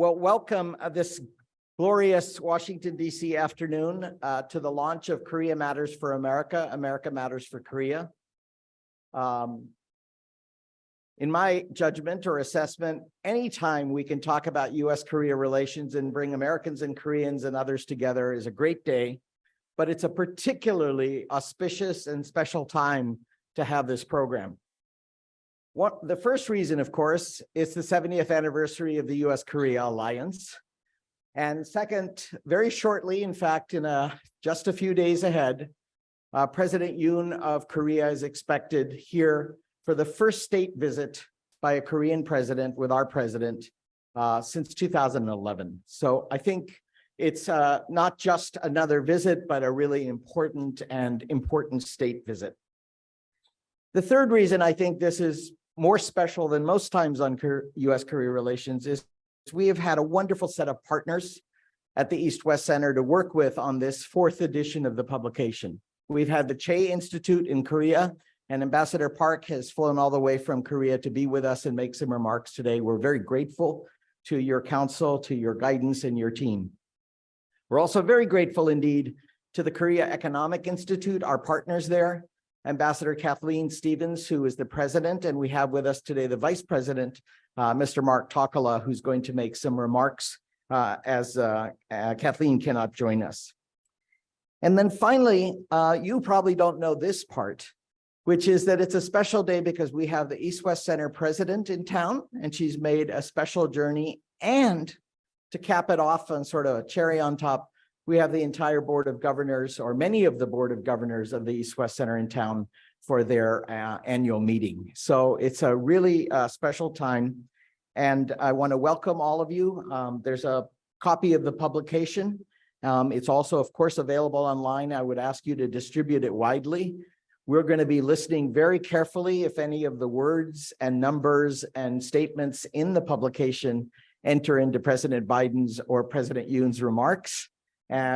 Well, welcome this glorious Washington, D.C. afternoon to the launch of Korea Matters for America, America Matters for Korea. In my judgment or assessment, anytime we can talk about U.S.-Korea relations and bring Americans and Koreans and others together is a great day, but it's a particularly auspicious and special time to have this program. The first reason, of course, is the 70th anniversary of the U.S.-Korea alliance. And second, very shortly, in fact, just a few days ahead, President Yoon of Korea is expected here for the first state visit by a Korean president with our president since 2011. So I think it's not just another visit, but a really important state visit. The third reason I think this is more special than most times on U.S.-Korea relations is we have had a wonderful set of partners at the East-West Center to work with on this fourth edition of the publication. We've had the CHEY Institute in Korea, and Ambassador Park has flown all the way from Korea to be with us and make some remarks today. We're very grateful to your counsel, to your guidance, and your team. We're also very grateful indeed to the Korea Economic Institute, our partners there, Ambassador Kathleen Stevens, who is the president, and we have with us today the vice president, Mr. Mark Takala, who's going to make some remarks as Kathleen cannot join us. And then finally, you probably don't know this part, which is that it's a special day because we have the East-West Center president in town, and she's made a special journey. And to cap it off on sort of a cherry on top, we have the entire board of governors, or many of the board of governors of the East-West Center in town for their annual meeting. So it's a really special time. And I want to welcome all of you. There's a copy of the publication. It's also, of course, available online. I would ask you to distribute it widely. We're going to be listening very carefully if any of the words and numbers and statements in the publication enter into President Biden's or President Yoon's remarks,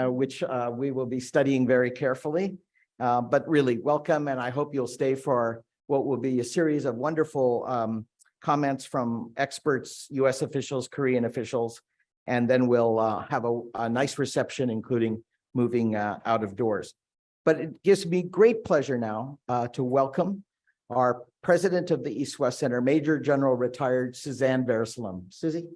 which we will be studying very carefully. But really welcome, and I hope you'll stay for what will be a series of wonderful comments from experts, U.S. officials, Korean officials, and then we'll have a nice reception, including moving out of doors. But it gives me great pleasure now to welcome our president of the East-West Center, Major General retired Suzanne Verusalem. Susie.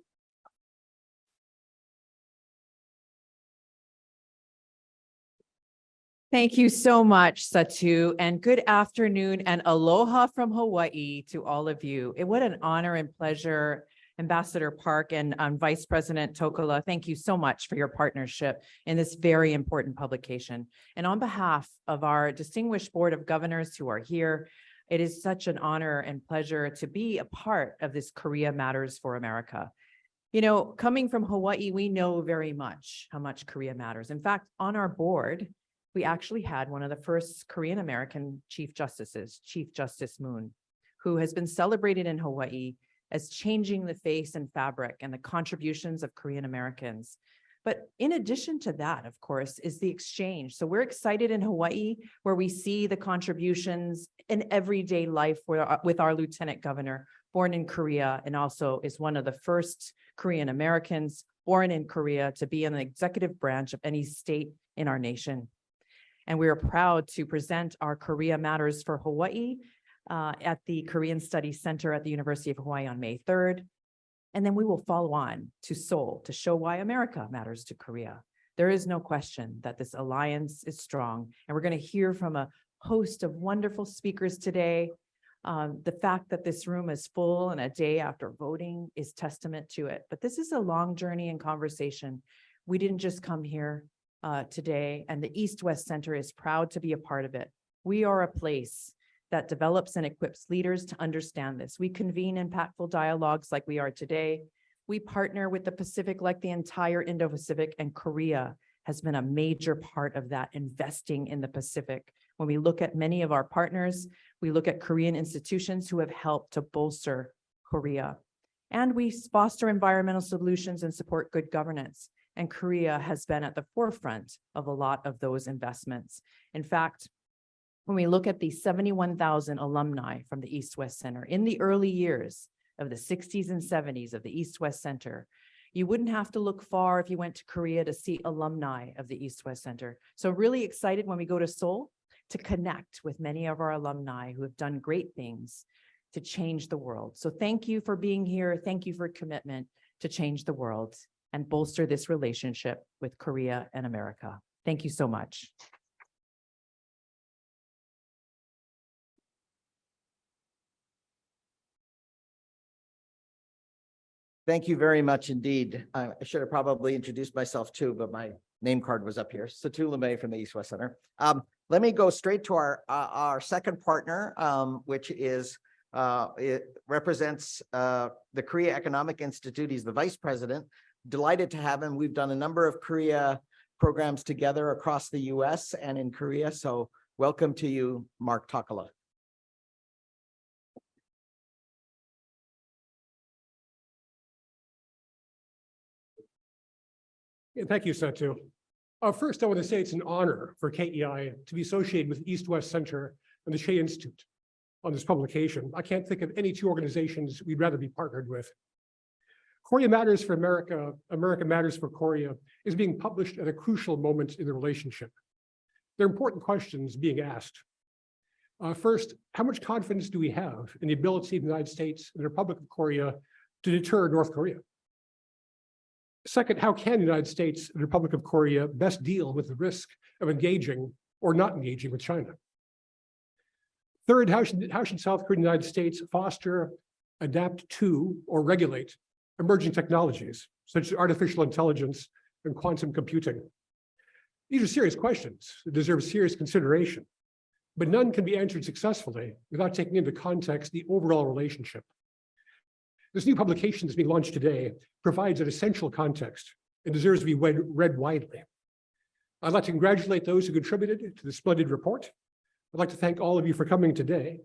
Thank you so much, Satu, and good afternoon and aloha from Hawaii to all of you. What an honor and pleasure, Ambassador Park and Vice President Takala. Thank you so much for your partnership in this very important publication. And on behalf of our distinguished Board of Governors who are here, it is such an honor and pleasure to be a part of this Korea Matters for America. You know, coming from Hawaii, we know very much how much Korea matters. In fact, on our board, we actually had one of the first Korean American Chief Justices, Chief Justice Moon, who has been celebrated in Hawaii as changing the face and fabric and the contributions of Korean Americans. But in addition to that, of course, is the exchange. So we're excited in Hawaii, where we see the contributions in everyday life with our Lieutenant Governor, born in Korea, and also is one of the first Korean Americans born in Korea to be in the executive branch of any state in our nation. And we are proud to present our Korea Matters for Hawaii at the Korean Studies Center at the University of Hawaii on May 3rd. And then we will follow on to Seoul to show why America matters to Korea. There is no question that this alliance is strong. And we're going to hear from a host of wonderful speakers today. The fact that this room is full and a day after voting is testament to it. But this is a long journey and conversation. We didn't just come here today, and the East-West Center is proud to be a part of it. We are a place that develops and equips leaders to understand this. We convene impactful dialogues like we are today. We partner with the Pacific like the entire Indo-Pacific, and Korea has been a major part of that, investing in the Pacific. When we look at many of our partners, we look at Korean institutions who have helped to bolster Korea. And we foster environmental solutions and support good governance. And Korea has been at the forefront of a lot of those investments. In fact, when we look at the 71,000 alumni from the East-West Center in the early years of the 60s and 70s of the East-West Center, You wouldn't have to look far if you went to Korea to see alumni of the East-West Center. So really excited when we go to Seoul to connect with many of our alumni who have done great things to change the world. So thank you for being here. Thank you for your commitment to change the world and bolster this relationship with Korea and America. Thank you so much. Thank you very much indeed. I should have probably introduced myself too, but my name card was up here. Satu Lemay from the East West Center. Let me go straight to our second partner, which is it represents the Korea Economic Institute. He's the vice president. Delighted to have him. We've done a number of Korea programs together across the US and in Korea. So welcome to you, Mark Takala. Thank you, Satu. First, I want to say it's an honor for KEI to be associated with East-West Center and the CHEY Institute on this publication. I can't think of any two organizations we'd rather be partnered with. Korea Matters for America, America Matters for Korea is being published at a crucial moment in the relationship. There are important questions being asked. First, how much confidence do we have in the ability of the United States and the Republic of Korea to deter North Korea? Second, how can the United States and the Republic of Korea best deal with the risk of engaging or not engaging with China? Third, how should South Korea and the United States foster, adapt to, or regulate emerging technologies, such as artificial intelligence and quantum computing? These are serious questions that deserve serious consideration, but none can be answered successfully without taking into context the overall relationship. This new publication that's being launched today provides an essential context and deserves to be read widely. I'd like to congratulate those who contributed to the splendid report. I'd like to thank all of you for coming today,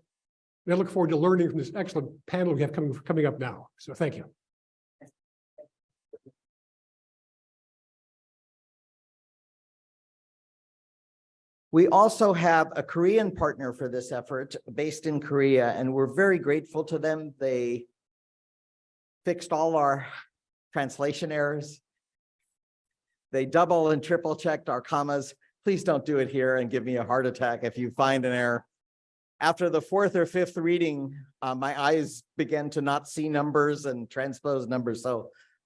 and I look forward to learning from this excellent panel we have coming up now. So thank you. We also have a Korean partner for this effort based in Korea, and we're very grateful to them. They fixed all our translation errors. They double and triple checked our commas. Please don't do it here and give me a heart attack if you find an error. After the fourth or fifth reading, my eyes began to not see numbers and transpose numbers.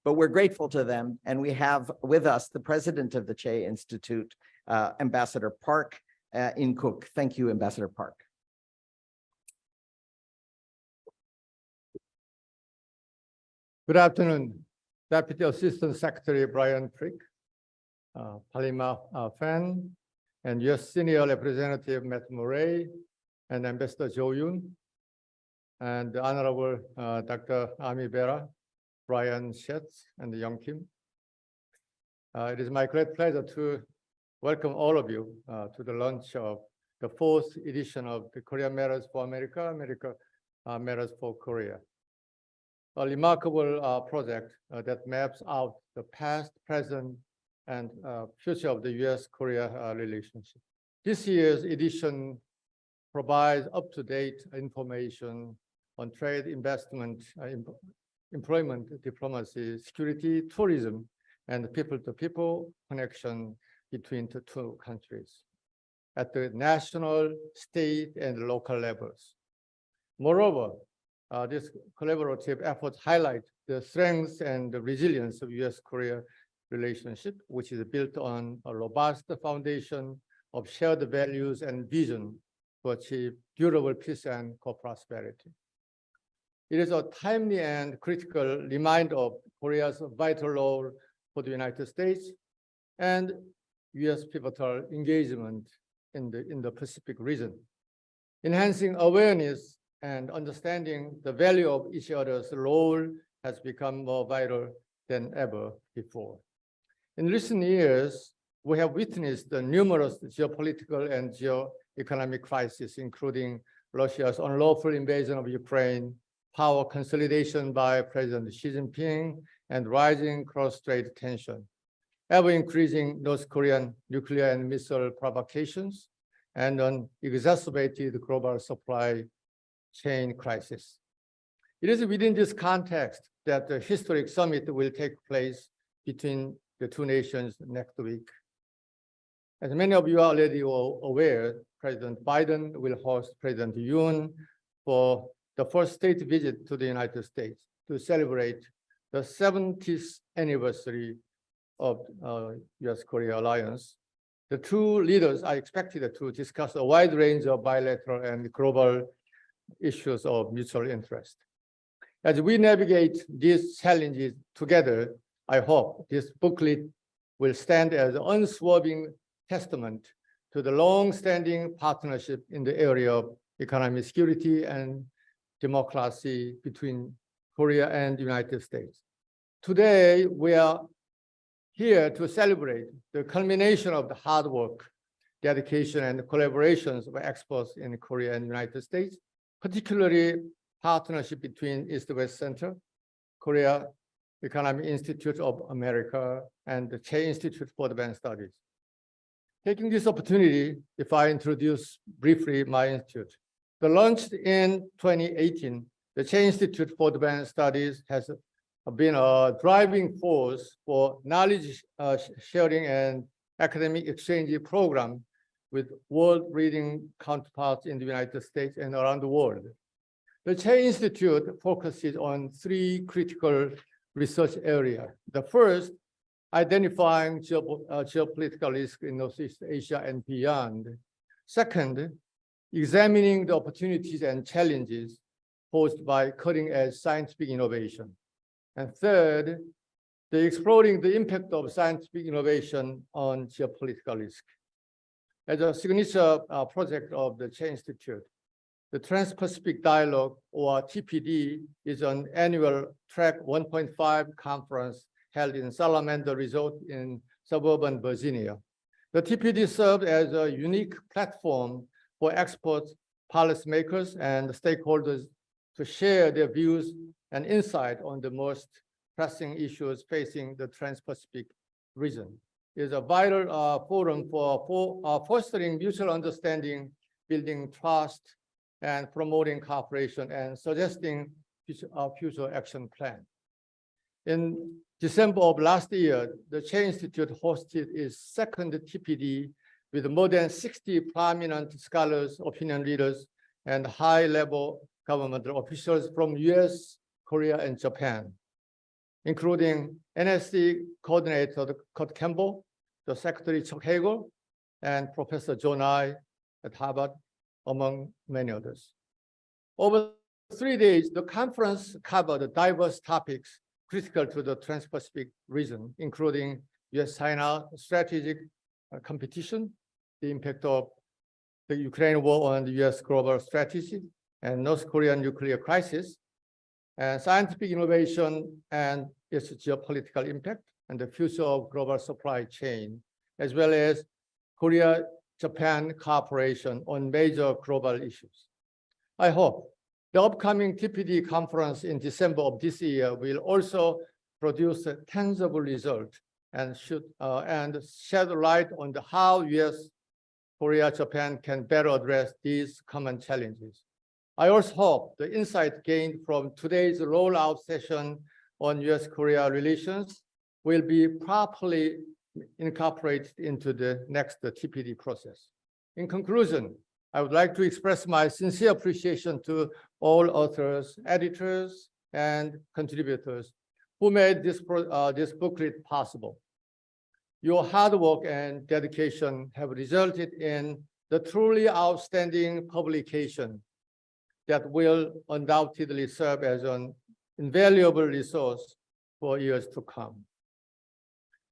But we're grateful to them. And we have with us the president of the CHEY Institute, Ambassador Park In-Kook. Thank you, Ambassador Park. Good afternoon, Deputy Assistant Secretary Brian Frick, Palima Fan, and U.S. Senior Representative Matt Murray, and Ambassador Jo Yoon, and the Honorable Dr. Ami Bera, Brian Schetz, and Young Kim. It is my great pleasure to welcome all of you to the launch of the fourth edition of the Korea Matters for America, America Matters for Korea. A remarkable project that maps out the past, present, and future of the U.S.-Korea relationship. This year's edition provides up-to-date information on trade, investment, employment, diplomacy, security, tourism, and people-to-people connection between the two countries at the national, state, and local levels. Moreover, this collaborative effort highlights the strengths and the resilience of U.S.-Korea relationship, which is built on a robust foundation of shared values and vision to achieve durable peace and co-prosperity. It is a timely and critical reminder of Korea's vital role for the United States and U.S. pivotal engagement in the Pacific region, enhancing awareness and understanding the value of each other's role has become more vital than ever before. In recent years, we have witnessed the numerous geopolitical and geo-economic crises, including Russia's unlawful invasion of Ukraine, power consolidation by President Xi Jinping, and rising cross-strait tension, ever-increasing North Korean nuclear and missile provocations, and an exacerbated global supply chain crisis. It is within this context that the historic summit will take place between the two nations next week. As many of you are already aware, President Biden will host President Yoon for the first state visit to the United States to celebrate the 70th anniversary of US-Korea alliance. The two leaders are expected to discuss a wide range of bilateral and global issues of mutual interest. As we navigate these challenges together, I hope this booklet will stand as an unswerving testament to the long-standing partnership in the area of economic security and democracy between Korea and the United States. Today, we are here to celebrate the culmination of the hard work, dedication, and collaborations of experts in Korea and the United States, particularly partnership between East-West Center, Korea Economic Institute of America, and the CHEY Institute for Advanced Studies. Taking this opportunity, if I introduce briefly my institute. Launched in 2018, the CHEY Institute for Advanced Studies has been a driving force for knowledge sharing and academic exchange program with world-leading counterparts in the United States and around the world. The CHEY Institute focuses on three critical research areas. The first, identifying geopolitical risk in Northeast Asia and beyond. Second, examining the opportunities and challenges posed by cutting-edge scientific innovation. And third, exploring the impact of scientific innovation on geopolitical risk. As a signature project of the CHEY Institute, the Trans-Pacific Dialogue, or TPD, is an annual Track 1.5 conference held in Salamander Resort in suburban Virginia. The TPD served as a unique platform for experts, policymakers, and stakeholders to share their views and insight on the most pressing issues facing the Trans-Pacific region. It is a vital forum for fostering mutual understanding, building trust, and promoting cooperation and suggesting future action plan. In December of last year, the CHEY Institute hosted its second TPD with more than 60 prominent scholars, opinion leaders, and high-level government officials from US, Korea, and Japan, including NSC Coordinator Kurt Campbell, the Secretary Chuck Hagel, and Professor John Nye at Harvard, among many others. Over 3 days, the conference covered diverse topics critical to the Trans-Pacific region, including US-China strategic competition, the impact of the Ukraine war on the US global strategy, and North Korean nuclear crisis, and scientific innovation and its geopolitical impact, and the future of global supply chain, as well as Korea-Japan cooperation on major global issues. I hope the upcoming TPD conference in December of this year will also produce a tangible result and shed light on how US, Korea, Japan can better address these common challenges. I also hope the insight gained from today's rollout session on US-Korea relations will be properly incorporated into the next TPD process. In conclusion, I would like to express my sincere appreciation to all authors, editors, and contributors who made this booklet possible. Your hard work and dedication have resulted in the truly outstanding publication that will undoubtedly serve as an invaluable resource for years to come.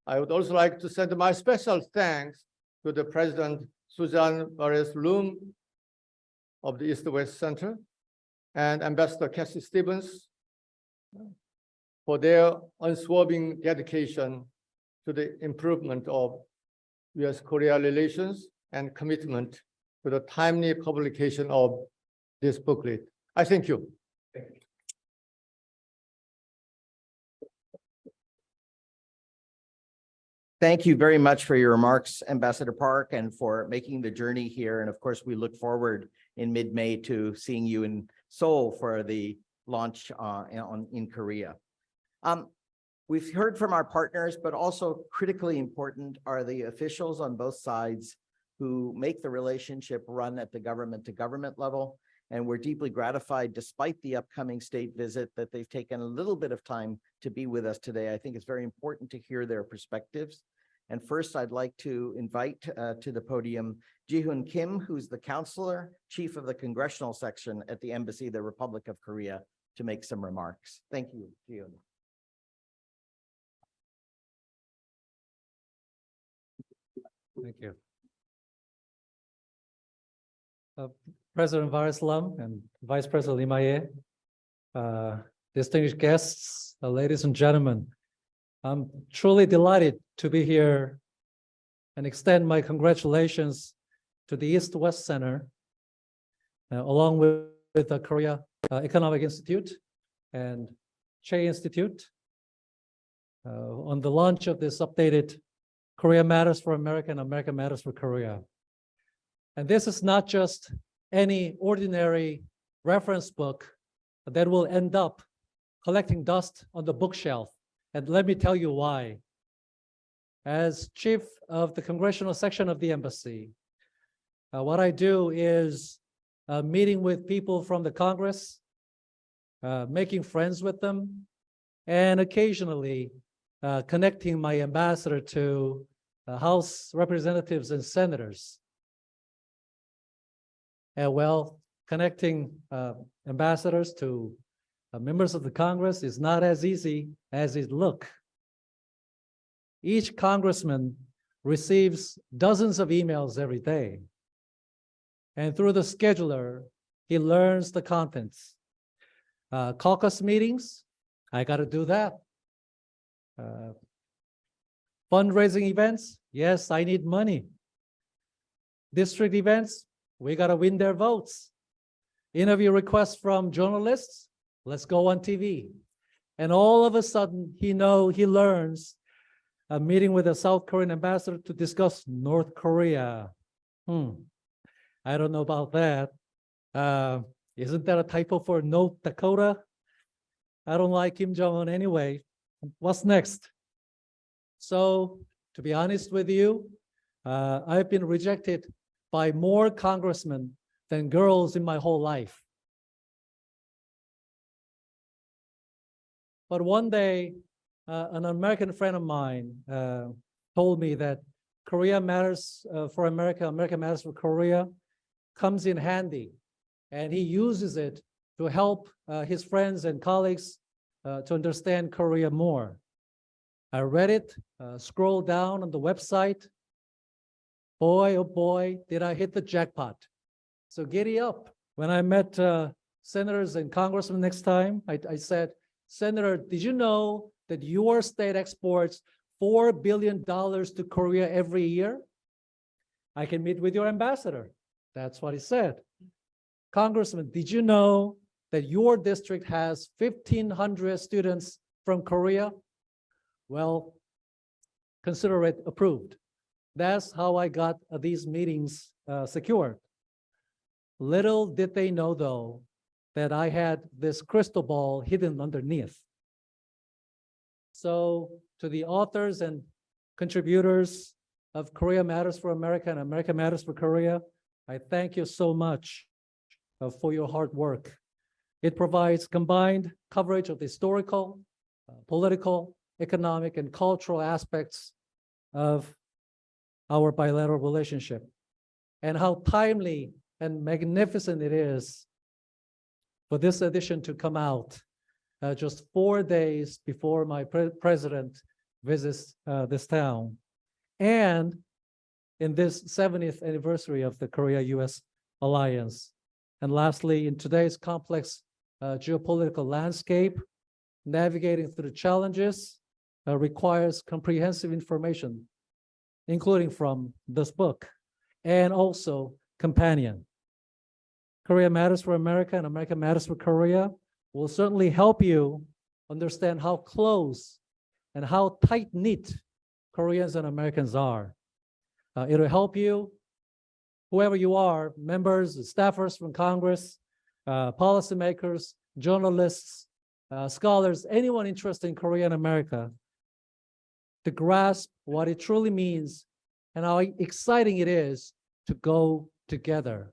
I would also like to send my special thanks to the President Susan Vares-Loom of the East-West Center and Ambassador Cassie Stevens for their unswerving dedication to the improvement of US-Korea relations and commitment to the timely publication of this booklet. I thank you. Thank you very much for your remarks, Ambassador Park, and for making the journey here. And of course, we look forward in mid-May to seeing you in Seoul for the launch in Korea. We've heard from our partners, but also critically important are the officials on both sides who make the relationship run at the government to government level. And we're deeply gratified, despite the upcoming state visit, that they've taken a little bit of time to be with us today. I think it's very important to hear their perspectives. And first, I'd like to invite to the podium Ji-Hoon Kim, who's the counselor, chief of the congressional section at the Embassy of the Republic of Korea, to make some remarks. Thank you, Ji-Hoon. Thank you. President Varislam and Vice President Limaye, distinguished guests, ladies and gentlemen, I'm truly delighted to be here and extend my congratulations to the East-West Center, along with the Korea Economic Institute and CHEY Institute, on the launch of this updated Korea Matters for America and America Matters for Korea. And this is not just any ordinary reference book that will end up collecting dust on the bookshelf. And let me tell you why. As chief of the congressional section of the embassy, what I do is meeting with people from the Congress, making friends with them, and occasionally connecting my ambassador to House representatives and senators. And well, connecting ambassadors to members of the Congress is not as easy as it looks. Each congressman receives dozens of emails every day. And through the scheduler, he learns the contents. Caucus meetings, I got to do that. Fundraising events, yes, I need money. District events, we got to win their votes. Interview requests from journalists, let's go on TV. And all of a sudden, he learns a meeting with a South Korean ambassador to discuss North Korea. I don't know about that. Isn't that a typo for North Dakota? I don't like Kim Jong-un anyway. What's next? So, to be honest with you, I've been rejected by more congressmen than girls in my whole life. But one day, an American friend of mine told me that Korea Matters for America, America Matters for Korea comes in handy, and he uses it to help his friends and colleagues to understand Korea more. I read it, scrolled down on the website. Boy, oh boy, did I hit the jackpot. So giddy up. When I met senators and congressmen next time, I said, Senator, did you know that your state exports $4 billion to Korea every year? I can meet with your ambassador. That's what he said. Congressman, did you know that your district has 1,500 students from Korea? Well, consider it approved. That's how I got these meetings secured. Little did they know, though, that I had this crystal ball hidden underneath. So to the authors and contributors of Korea Matters for America and America Matters for Korea, I thank you so much for your hard work. It provides combined coverage of the historical, political, economic, and cultural aspects of our bilateral relationship, and how timely and magnificent it is for this edition to come out just 4 days before my president visits this town, and in this 70th anniversary of the Korea-US alliance. And lastly, in today's complex geopolitical landscape, navigating through the challenges requires comprehensive information, including from this book, and also companion. Korea Matters for America and America Matters for Korea will certainly help you understand how close and how tight-knit Koreans and Americans are. It'll help you, whoever you are, members, staffers from Congress, policymakers, journalists, scholars, anyone interested in Korea and America to grasp what it truly means and how exciting it is to go together.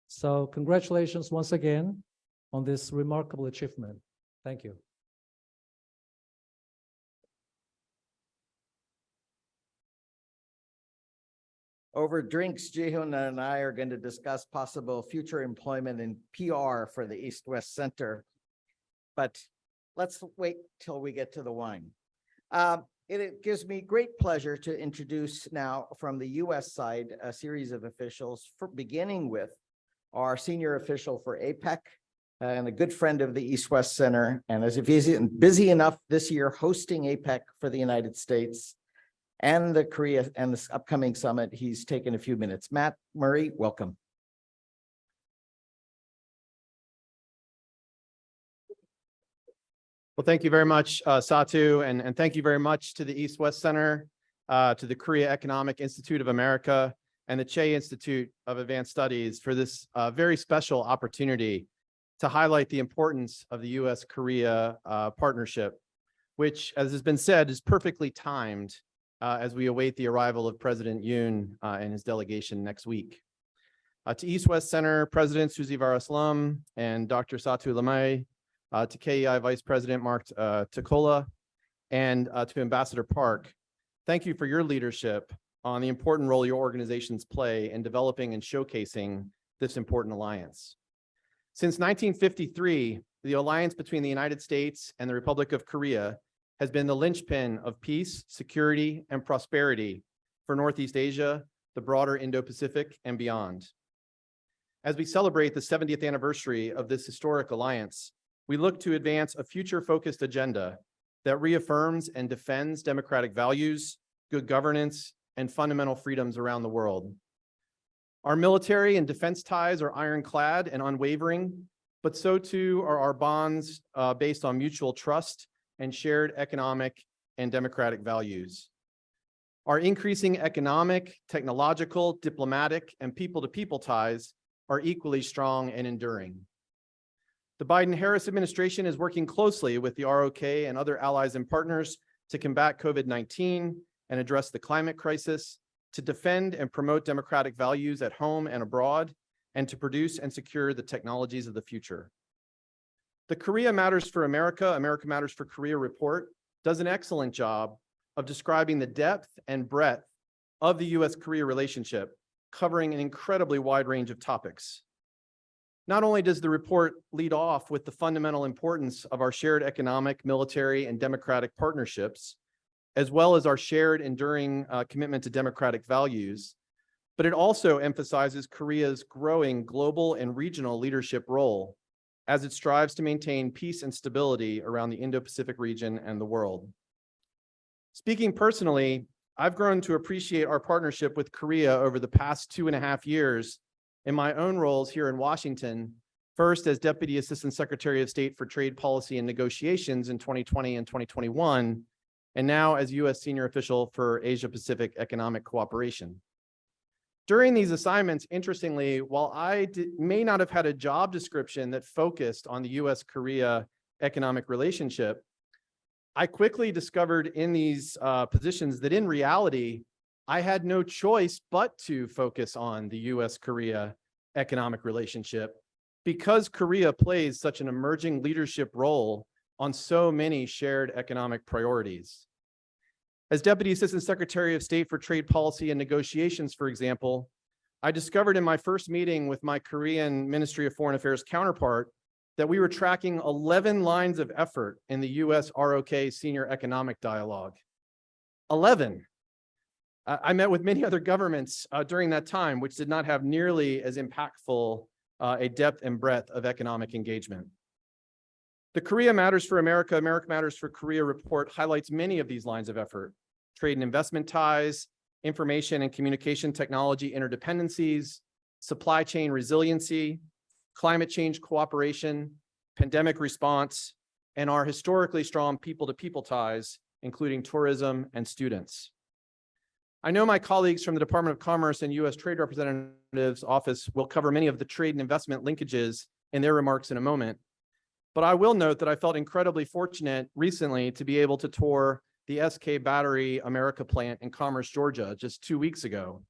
So congratulations once again on this remarkable achievement. Thank you. Over drinks, Jihoon and I are going to discuss possible future employment in PR for the East-West Center. But let's wait till we get to the wine. It gives me great pleasure to introduce now from the US side a series of officials, beginning with our senior official for APEC and a good friend of the East-West Center, and as if he's busy enough this year hosting APEC for the United States and the Korea and this upcoming summit, he's taken a few minutes. Matt Murray, welcome. Well, thank you very much, Satu, and thank you very much to the East-West Center, to the Korea Economic Institute of America, and the CHEY Institute of Advanced Studies for this very special opportunity to highlight the importance of the U.S.-Korea partnership, which, as has been said, is perfectly timed as we await the arrival of President Yoon and his delegation next week. To East-West Center President Suzy Varaslam and Dr. Satu Lamay, to KEI Vice President Mark Takola, and to Ambassador Park, thank you for your leadership on the important role your organizations play in developing and showcasing this important alliance. Since 1953, the alliance between the United States and the Republic of Korea has been the linchpin of peace, security, and prosperity for Northeast Asia, the broader Indo-Pacific, and beyond. As we celebrate the 70th anniversary of this historic alliance, we look to advance a future-focused agenda that reaffirms and defends democratic values, good governance, and fundamental freedoms around the world. Our military and defense ties are ironclad and unwavering, but so too are our bonds based on mutual trust and shared economic and democratic values. Our increasing economic, technological, diplomatic, and people-to-people ties are equally strong and enduring. The Biden-Harris administration is working closely with the ROK and other allies and partners to combat COVID-19 and address the climate crisis, to defend and promote democratic values at home and abroad, and to produce and secure the technologies of the future. The Korea Matters for America, America Matters for Korea report does an excellent job of describing the depth and breadth of the US-Korea relationship, covering an incredibly wide range of topics. Not only does the report lead off with the fundamental importance of our shared economic, military, and democratic partnerships, as well as our shared enduring commitment to democratic values, but it also emphasizes Korea's growing global and regional leadership role as it strives to maintain peace and stability around the Indo-Pacific region and the world. Speaking personally, I've grown to appreciate our partnership with Korea over the past 2.5 years in my own roles here in Washington, first as Deputy Assistant Secretary of State for Trade Policy and Negotiations in 2020 and 2021, and now as U.S. Senior Official for Asia-Pacific Economic Cooperation. During these assignments, interestingly, while I may not have had a job description that focused on the U.S.-Korea economic relationship, I quickly discovered in these positions that in reality, I had no choice but to focus on the U.S.-Korea economic relationship because Korea plays such an emerging leadership role on so many shared economic priorities. As Deputy Assistant Secretary of State for Trade Policy and Negotiations, for example, I discovered in my first meeting with my Korean Ministry of Foreign Affairs counterpart that we were tracking 11 lines of effort in the U.S. ROK Senior Economic Dialogue. 11. I met with many other governments during that time, which did not have nearly as impactful a depth and breadth of economic engagement. The Korea Matters for America, America Matters for Korea report highlights many of these lines of effort: trade and investment ties, information and communication technology interdependencies, supply chain resiliency, climate change cooperation, pandemic response, and our historically strong people-to-people ties, including tourism and students. I know my colleagues from the Department of Commerce and U.S. Trade Representative's office will cover many of the trade and investment linkages in their remarks in a moment, But I will note that I felt incredibly fortunate recently to be able to tour the SK Battery America plant in Commerce, Georgia, just 2 weeks ago.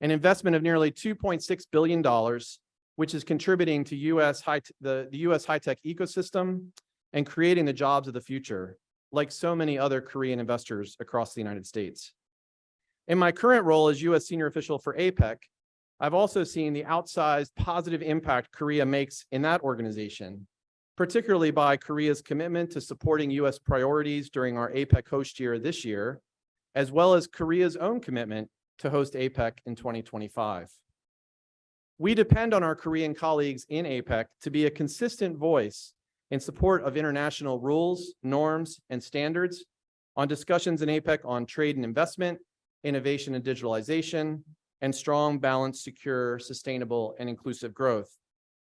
An investment of nearly $2.6 billion, which is contributing to the US high-tech ecosystem and creating the jobs of the future, like so many other Korean investors across the United States. In my current role as US senior official for APEC, I've also seen the outsized positive impact Korea makes in that organization, particularly by Korea's commitment to supporting US priorities during our APEC host year this year, as well as Korea's own commitment to host APEC in 2025. We depend on our Korean colleagues in APEC to be a consistent voice in support of international rules, norms, and standards on discussions in APEC on trade and investment, innovation and digitalization, and strong, balanced, secure, sustainable, and inclusive growth,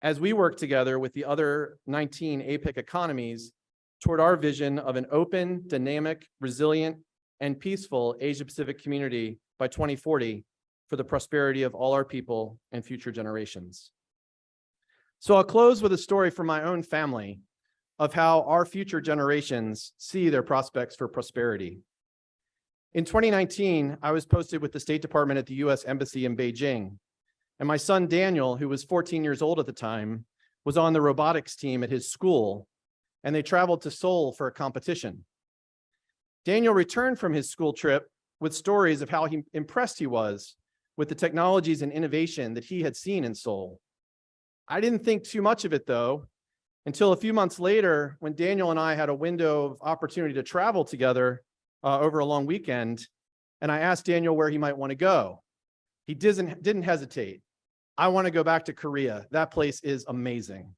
as we work together with the other 19 APEC economies toward our vision of an open, dynamic, resilient, and peaceful Asia-Pacific community by 2040 for the prosperity of all our people and future generations. So I'll close with a story from my own family of how our future generations see their prospects for prosperity. In 2019, I was posted with the State Department at the US Embassy in Beijing, and my son Daniel, who was 14 years old at the time, was on the robotics team at his school, and they traveled to Seoul for a competition. Daniel returned from his school trip with stories of how impressed he was with the technologies and innovation that he had seen in Seoul. I didn't think too much of it, though, until a few months later, when Daniel and I had a window of opportunity to travel together over a long weekend, and I asked Daniel where he might want to go. He didn't hesitate. I want to go back to Korea. That place is amazing.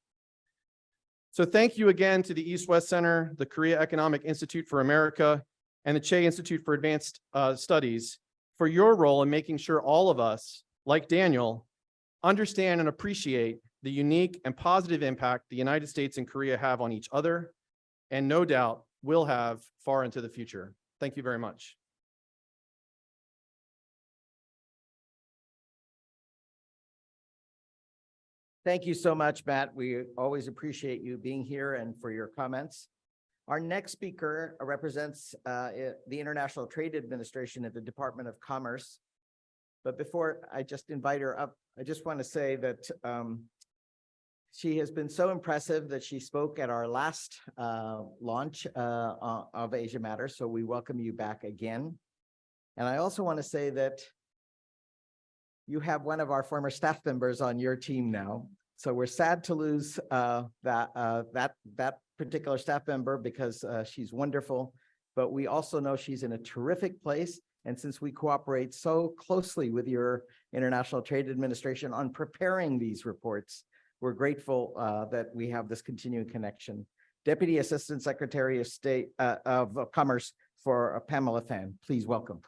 So thank you again to the East-West Center, the Korea Economic Institute for America, and the CHEY Institute for Advanced Studies for your role in making sure all of us, like Daniel, understand and appreciate the unique and positive impact the United States and Korea have on each other, and no doubt will have far into the future. Thank you very much. Thank you so much, Matt. We always appreciate you being here and for your comments. Our next speaker represents the International Trade Administration at the Department of Commerce. But before I just invite her up, I just want to say that she has been so impressive that she spoke at our last launch of Asia Matters. So we welcome you back again. And I also want to say that you have one of our former staff members on your team now. So we're sad to lose that particular staff member because she's wonderful, but we also know she's in a terrific place. And since we cooperate so closely with your International Trade Administration on preparing these reports, we're grateful that we have this continuing connection. Deputy Assistant Secretary of State of Commerce for Pamela Fan, please welcome.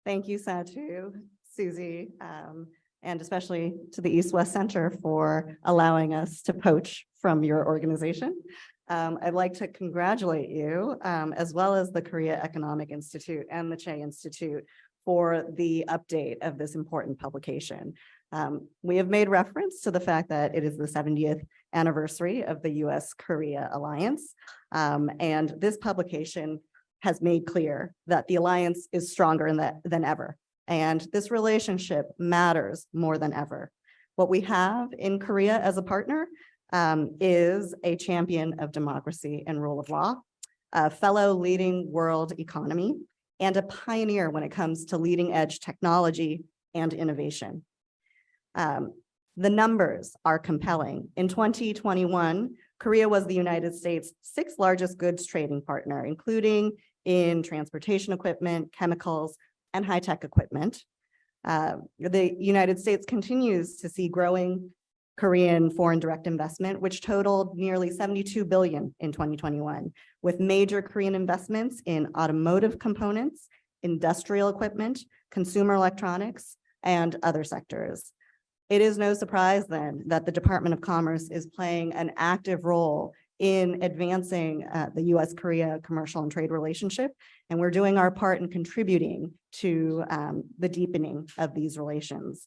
Thank you, Satu, Susie, and especially to the East-West Center for allowing us to poach from your organization. I'd like to congratulate you, as well as the Korea Economic Institute and the CHEY Institute for the update of this important publication. We have made reference to the fact that it is the 70th anniversary of the US-Korea alliance, and this publication has made clear that the alliance is stronger than ever. And this relationship matters more than ever. What we have in Korea as a partner is a champion of democracy and rule of law, a fellow leading world economy, and a pioneer when it comes to leading edge technology and innovation. The numbers are compelling. In 2021, Korea was the United States' 6th largest goods trading partner, including in transportation equipment, chemicals, and high-tech equipment. The United States continues to see growing Korean foreign direct investment, which totaled nearly $72 billion in 2021, with major Korean investments in automotive components, industrial equipment, consumer electronics, and other sectors. It is no surprise then that the Department of Commerce is playing an active role in advancing the U.S.-Korea commercial and trade relationship. And we're doing our part in contributing to the deepening of these relations.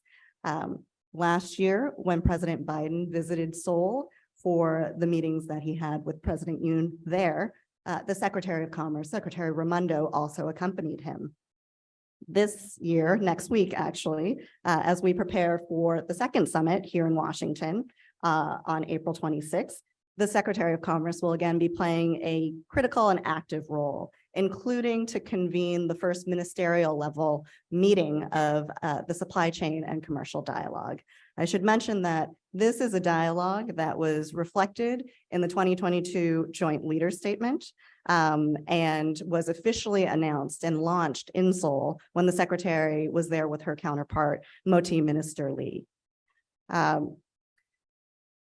Last year, when President Biden visited Seoul for the meetings that he had with President Yoon there, the Secretary of Commerce, Secretary Raimondo, also accompanied him. This year, next week, actually, as we prepare for the second summit here in Washington on April 26th, the Secretary of Commerce will again be playing a critical and active role, including to convene the first ministerial level meeting of the supply chain and commercial dialogue. I should mention that this is a dialogue that was reflected in the 2022 Joint Leaders Statement and was officially announced and launched in Seoul when the Secretary was there with her counterpart, Moti Minister Lee.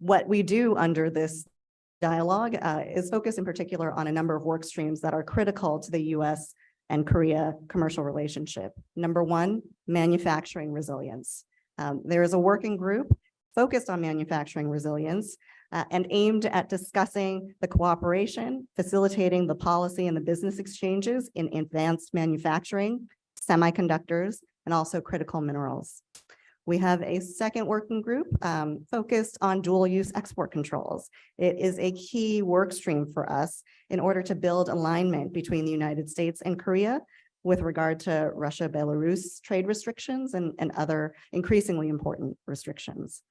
What we do under this dialogue is focused in particular on a number of work streams that are critical to the U.S. and Korea commercial relationship. Number one, manufacturing resilience. There is a working group focused on manufacturing resilience and aimed at discussing the cooperation, facilitating the policy and the business exchanges in advanced manufacturing, semiconductors, and also critical minerals. We have a second working group focused on dual-use export controls. It is a key work stream for us in order to build alignment between the United States and Korea with regard to Russia, Belarus trade restrictions and other increasingly important restrictions.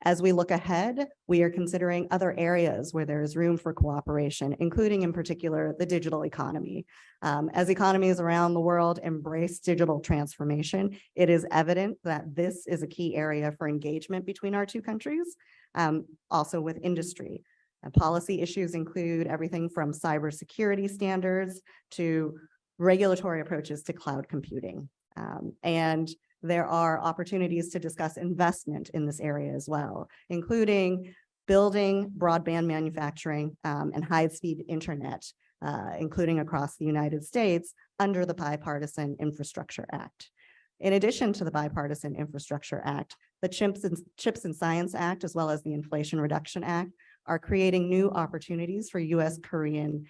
As we look ahead, we are considering other areas where there is room for cooperation, including in particular the digital economy. As economies around the world embrace digital transformation, it is evident that this is a key area for engagement between our two countries, also with industry. Policy issues include everything from cybersecurity standards to regulatory approaches to cloud computing. And there are opportunities to discuss investment in this area as well, including building broadband manufacturing and high-speed internet, including across the United States under the Bipartisan Infrastructure Act. In addition to the Bipartisan Infrastructure Act, the Chips and Science Act, as well as the Inflation Reduction Act, are creating new opportunities for U.S.-Korean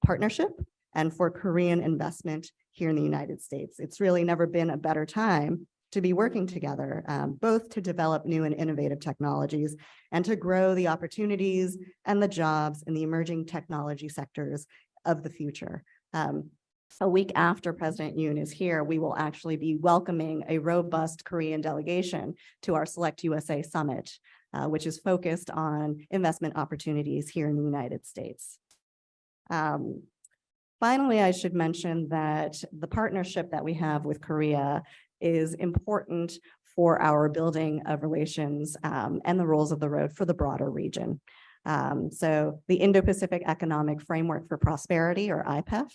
partnership and for Korean investment here in the United States. It's really never been a better time to be working together, both to develop new and innovative technologies and to grow the opportunities and the jobs in the emerging technology sectors of the future. A week after President Yoon is here, we will actually be welcoming a robust Korean delegation to our Select USA Summit, which is focused on investment opportunities here in the United States. Finally, I should mention that the partnership that we have with Korea is important for our building of relations and the rules of the road for the broader region. So the Indo-Pacific Economic Framework for Prosperity, or IPEF,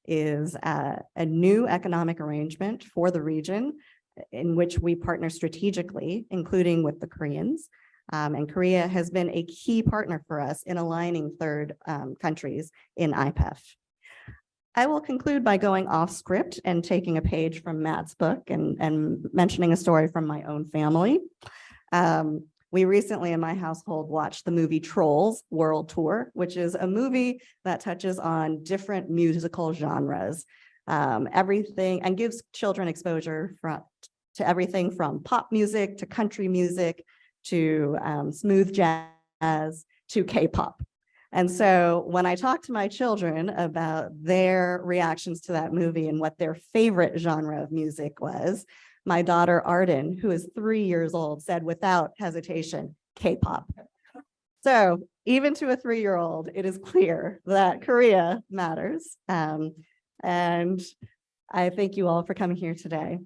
is a new economic arrangement for the region in which we partner strategically, including with the Koreans. And Korea has been a key partner for us in aligning third countries in IPEF. I will conclude by going off script and taking a page from Matt's book and mentioning a story from my own family. We recently in my household watched the movie Trolls World Tour, which is a movie that touches on different musical genres, everything, and gives children exposure to everything from pop music to country music to smooth jazz to K-pop. And so when I talked to my children about their reactions to that movie and what their favorite genre of music was, my daughter Arden, who is 3 years old, said without hesitation, K-pop. So even to a 3-year-old, it is clear that Korea matters. And I thank you all for coming here today.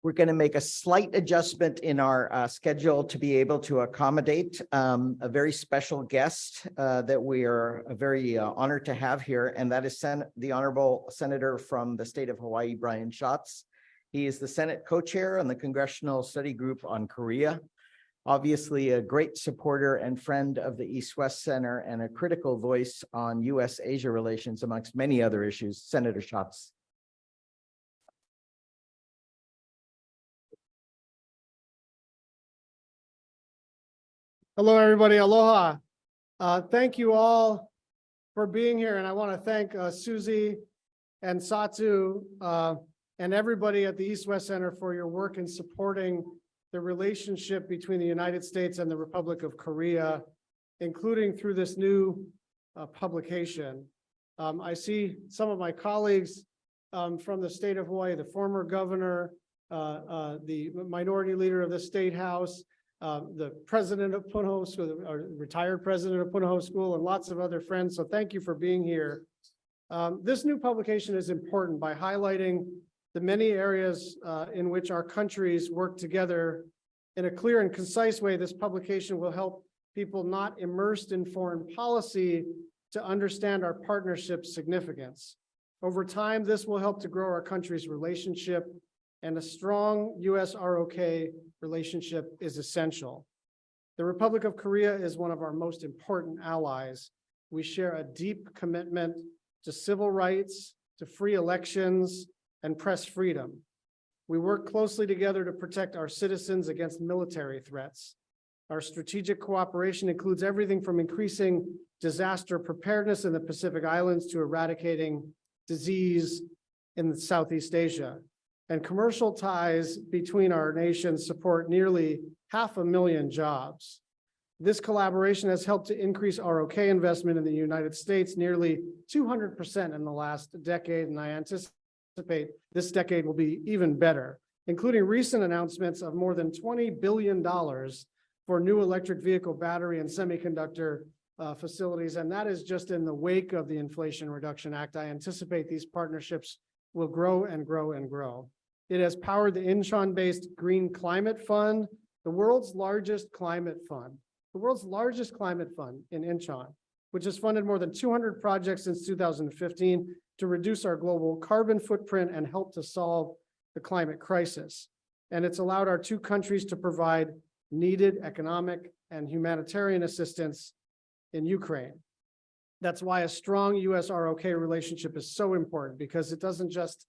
We're going to make a slight adjustment in our schedule to be able to accommodate a very special guest that we are very honored to have here, and that is the Honorable Senator from the state of Hawaii, Brian Schatz. He is the Senate co-chair on the Congressional Study Group on Korea. Obviously, a great supporter and friend of the East-West Center and a critical voice on U.S.-Asia relations, amongst many other issues. Senator Schatz. Hello, everybody. Aloha. Thank you all for being here. And I want to thank Susie and Satu and everybody at the East-West Center for your work in supporting the relationship between the United States and the Republic of Korea, including through this new publication. I see some of my colleagues from the state of Hawaii, the former governor, the minority leader of the state house, the president of Punahou School, or retired president of Punahou School, and lots of other friends. So thank you for being here. This new publication is important by highlighting the many areas in which our countries work together in a clear and concise way. This publication will help people not immersed in foreign policy to understand our partnership's significance. Over time, this will help to grow our country's relationship, and a strong US-ROK relationship is essential. The Republic of Korea is one of our most important allies. We share a deep commitment to civil rights, to free elections, and press freedom. We work closely together to protect our citizens against military threats. Our strategic cooperation includes everything from increasing disaster preparedness in the Pacific Islands to eradicating disease in Southeast Asia. And commercial ties between our nations support nearly 500,000 jobs. This collaboration has helped to increase ROK investment in the United States nearly 200% in the last decade, and I anticipate this decade will be even better, including recent announcements of more than $20 billion for new electric vehicle battery and semiconductor facilities, and that is just in the wake of the Inflation Reduction Act. I anticipate these partnerships will grow and grow and grow. It has powered the Incheon-based Green Climate Fund, the world's largest climate fund in Incheon, which has funded more than 200 projects since 2015 to reduce our global carbon footprint and help to solve the climate crisis. And it's allowed our two countries to provide needed economic and humanitarian assistance in Ukraine. That's why a strong US-ROK relationship is so important, because it doesn't just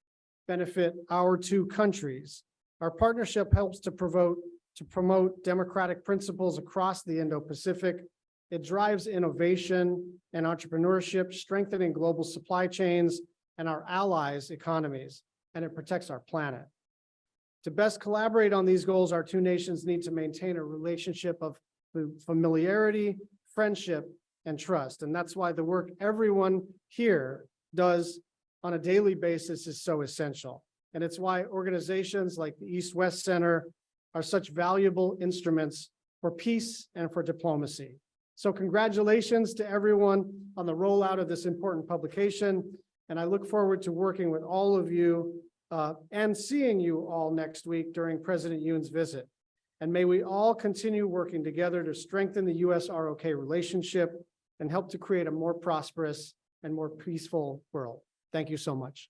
benefit our two countries. Our partnership helps to promote democratic principles across the Indo-Pacific. It drives innovation and entrepreneurship, strengthening global supply chains and our allies' economies, and it protects our planet. To best collaborate on these goals, our two nations need to maintain a relationship of familiarity, friendship, and trust. And that's why the work everyone here does on a daily basis is so essential. And it's why organizations like the East-West Center are such valuable instruments for peace and for diplomacy. So congratulations to everyone on the rollout of this important publication. And I look forward to working with all of you and seeing you all next week during President Yoon's visit. And may we all continue working together to strengthen the US-ROK relationship and help to create a more prosperous and more peaceful world. Thank you so much.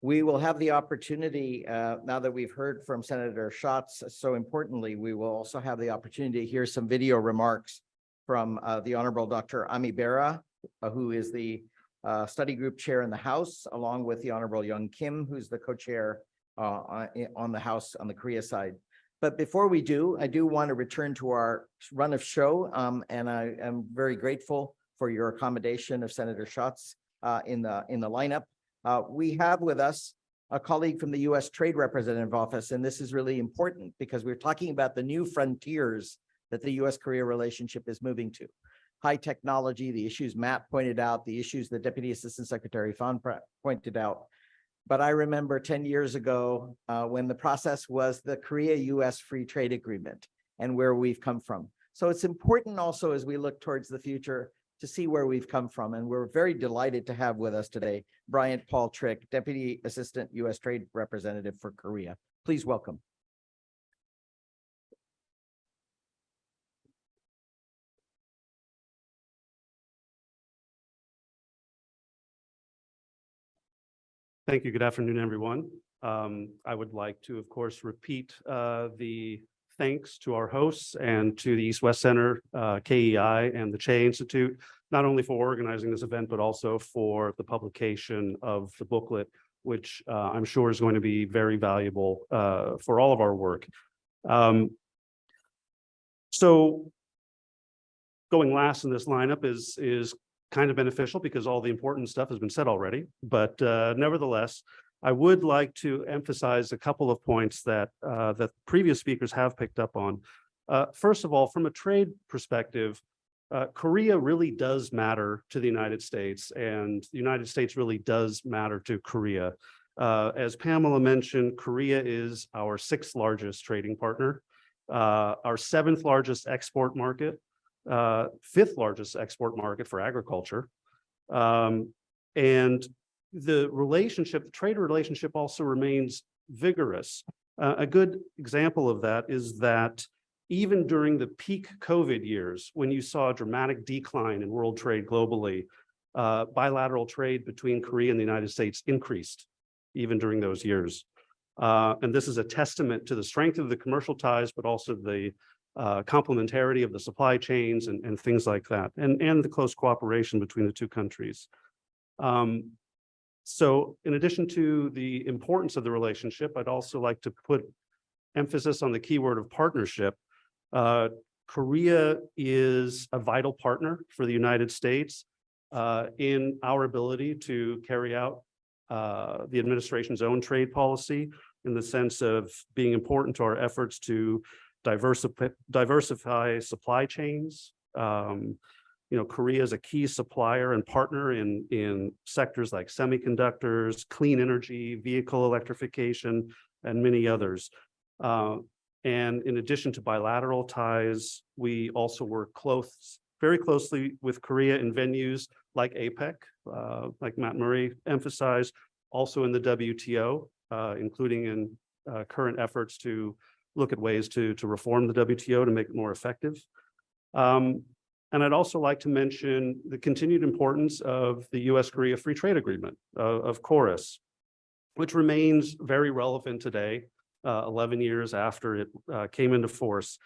We will have the opportunity, now that we've heard from Senator Schatz, so importantly, we will also have the opportunity to hear some video remarks from the Honorable Dr. Ami Bera, who is the study group chair in the House, along with the Honorable Young Kim, who's the co-chair on the House on the Korea side. But before we do, I do want to return to our run of show, and I am very grateful for your accommodation of Senator Schatz in the lineup. We have with us a colleague from the U.S. Trade Representative Office, and this is really important because we're talking about the new frontiers that the U.S.-Korea relationship is moving to. High technology, the issues Matt pointed out, the issues the Deputy Assistant Secretary Fan pointed out. But I remember 10 years ago when the process was the Korea-U.S. Free Trade Agreement and where we've come from. So it's important also as we look towards the future to see where we've come from. And we're very delighted to have with us today, Bryant Paul Trick, Deputy Assistant U.S. Trade Representative for Korea. Please welcome. Thank you. Good afternoon, everyone. I would like to, of course, repeat the thanks to our hosts and to the East-West Center, KEI, and the CHEY Institute, not only for organizing this event, but also for the publication of the booklet, which I'm sure is going to be very valuable for all of our work. So going last in this lineup is kind of beneficial because all the important stuff has been said already. But nevertheless, I would like to emphasize a couple of points that that previous speakers have picked up on. First of all, from a trade perspective, Korea really does matter to the United States, and the United States really does matter to Korea. As Pamela mentioned, Korea is our 6th largest trading partner, our 7th largest export market, 5th largest export market for agriculture. And the trade relationship also remains vigorous. A good example of that is that even during the peak COVID years, when you saw a dramatic decline in world trade globally, bilateral trade between Korea and the United States increased even during those years. And this is a testament to the strength of the commercial ties, but also the complementarity of the supply chains and things like that, and the close cooperation between the two countries. So in addition to the importance of the relationship, I'd also like to put emphasis on the keyword of partnership. Korea is a vital partner for the United States in our ability to carry out the administration's own trade policy, in the sense of being important to our efforts to diversify supply chains. You know, Korea is a key supplier and partner in sectors like semiconductors, clean energy, vehicle electrification, and many others. And in addition to bilateral ties, we also work very closely with Korea in venues like APEC, like Matt Murray emphasized, also in the WTO, including in current efforts to look at ways to reform the WTO to make it more effective. And I'd also like to mention the continued importance of the U.S.-Korea Free Trade Agreement, of KORUS, which remains very relevant today, 11 years after it came into force.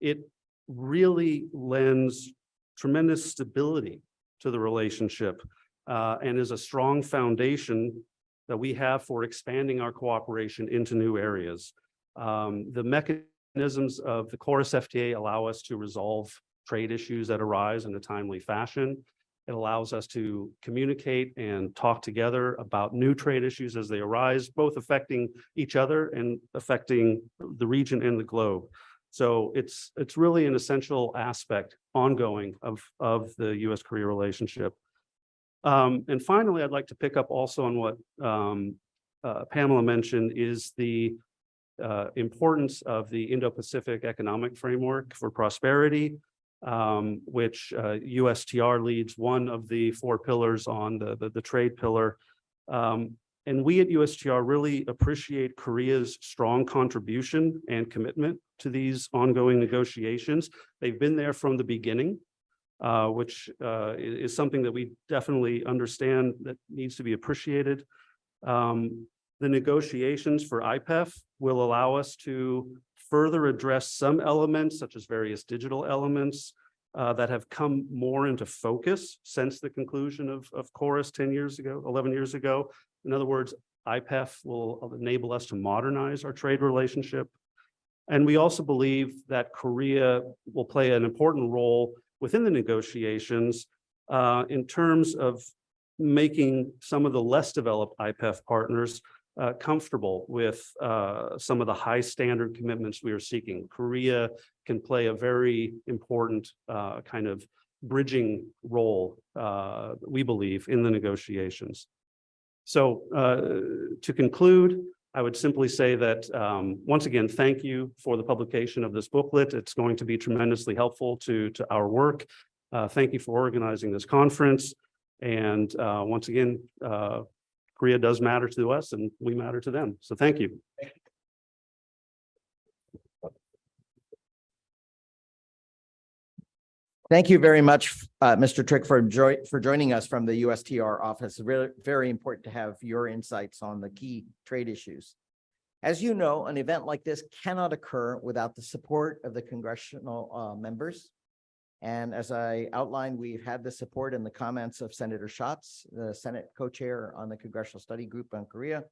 It really lends tremendous stability to the relationship and is a strong foundation that we have for expanding our cooperation into new areas. The mechanisms of the KORUS FTA allow us to resolve trade issues that arise in a timely fashion. It allows us to communicate and talk together about new trade issues as they arise, both affecting each other and affecting the region and the globe. So it's really an essential aspect ongoing of the U.S.-Korea relationship. And finally, I'd like to pick up also on what Pamela mentioned, is the importance of the Indo-Pacific Economic Framework for Prosperity, which USTR leads one of the 4 pillars on the trade pillar. And we at USTR really appreciate Korea's strong contribution and commitment to these ongoing negotiations. They've been there from the beginning, which is something that we definitely understand that needs to be appreciated. The negotiations for IPEF will allow us to further address some elements, such as various digital elements that have come more into focus since the conclusion of KORUS 11 years ago. In other words, IPEF will enable us to modernize our trade relationship. And we also believe that Korea will play an important role within the negotiations in terms of making some of the less developed IPEF partners comfortable with some of the high standard commitments we are seeking. Korea can play a very important kind of bridging role, we believe, in the negotiations. So to conclude, I would simply say that once again, thank you for the publication of this booklet. It's going to be tremendously helpful to our work. Thank you for organizing this conference. And once again, Korea does matter to us and we matter to them. So thank you. Thank you very much, Mr. Trick, for joining us from the USTR office. Really, very important to have your insights on the key trade issues. As you know, an event like this cannot occur without the support of the congressional members. And as I outlined, we've had the support and the comments of Senator Schatz, the Senate co-chair on the Congressional Study Group on Korea.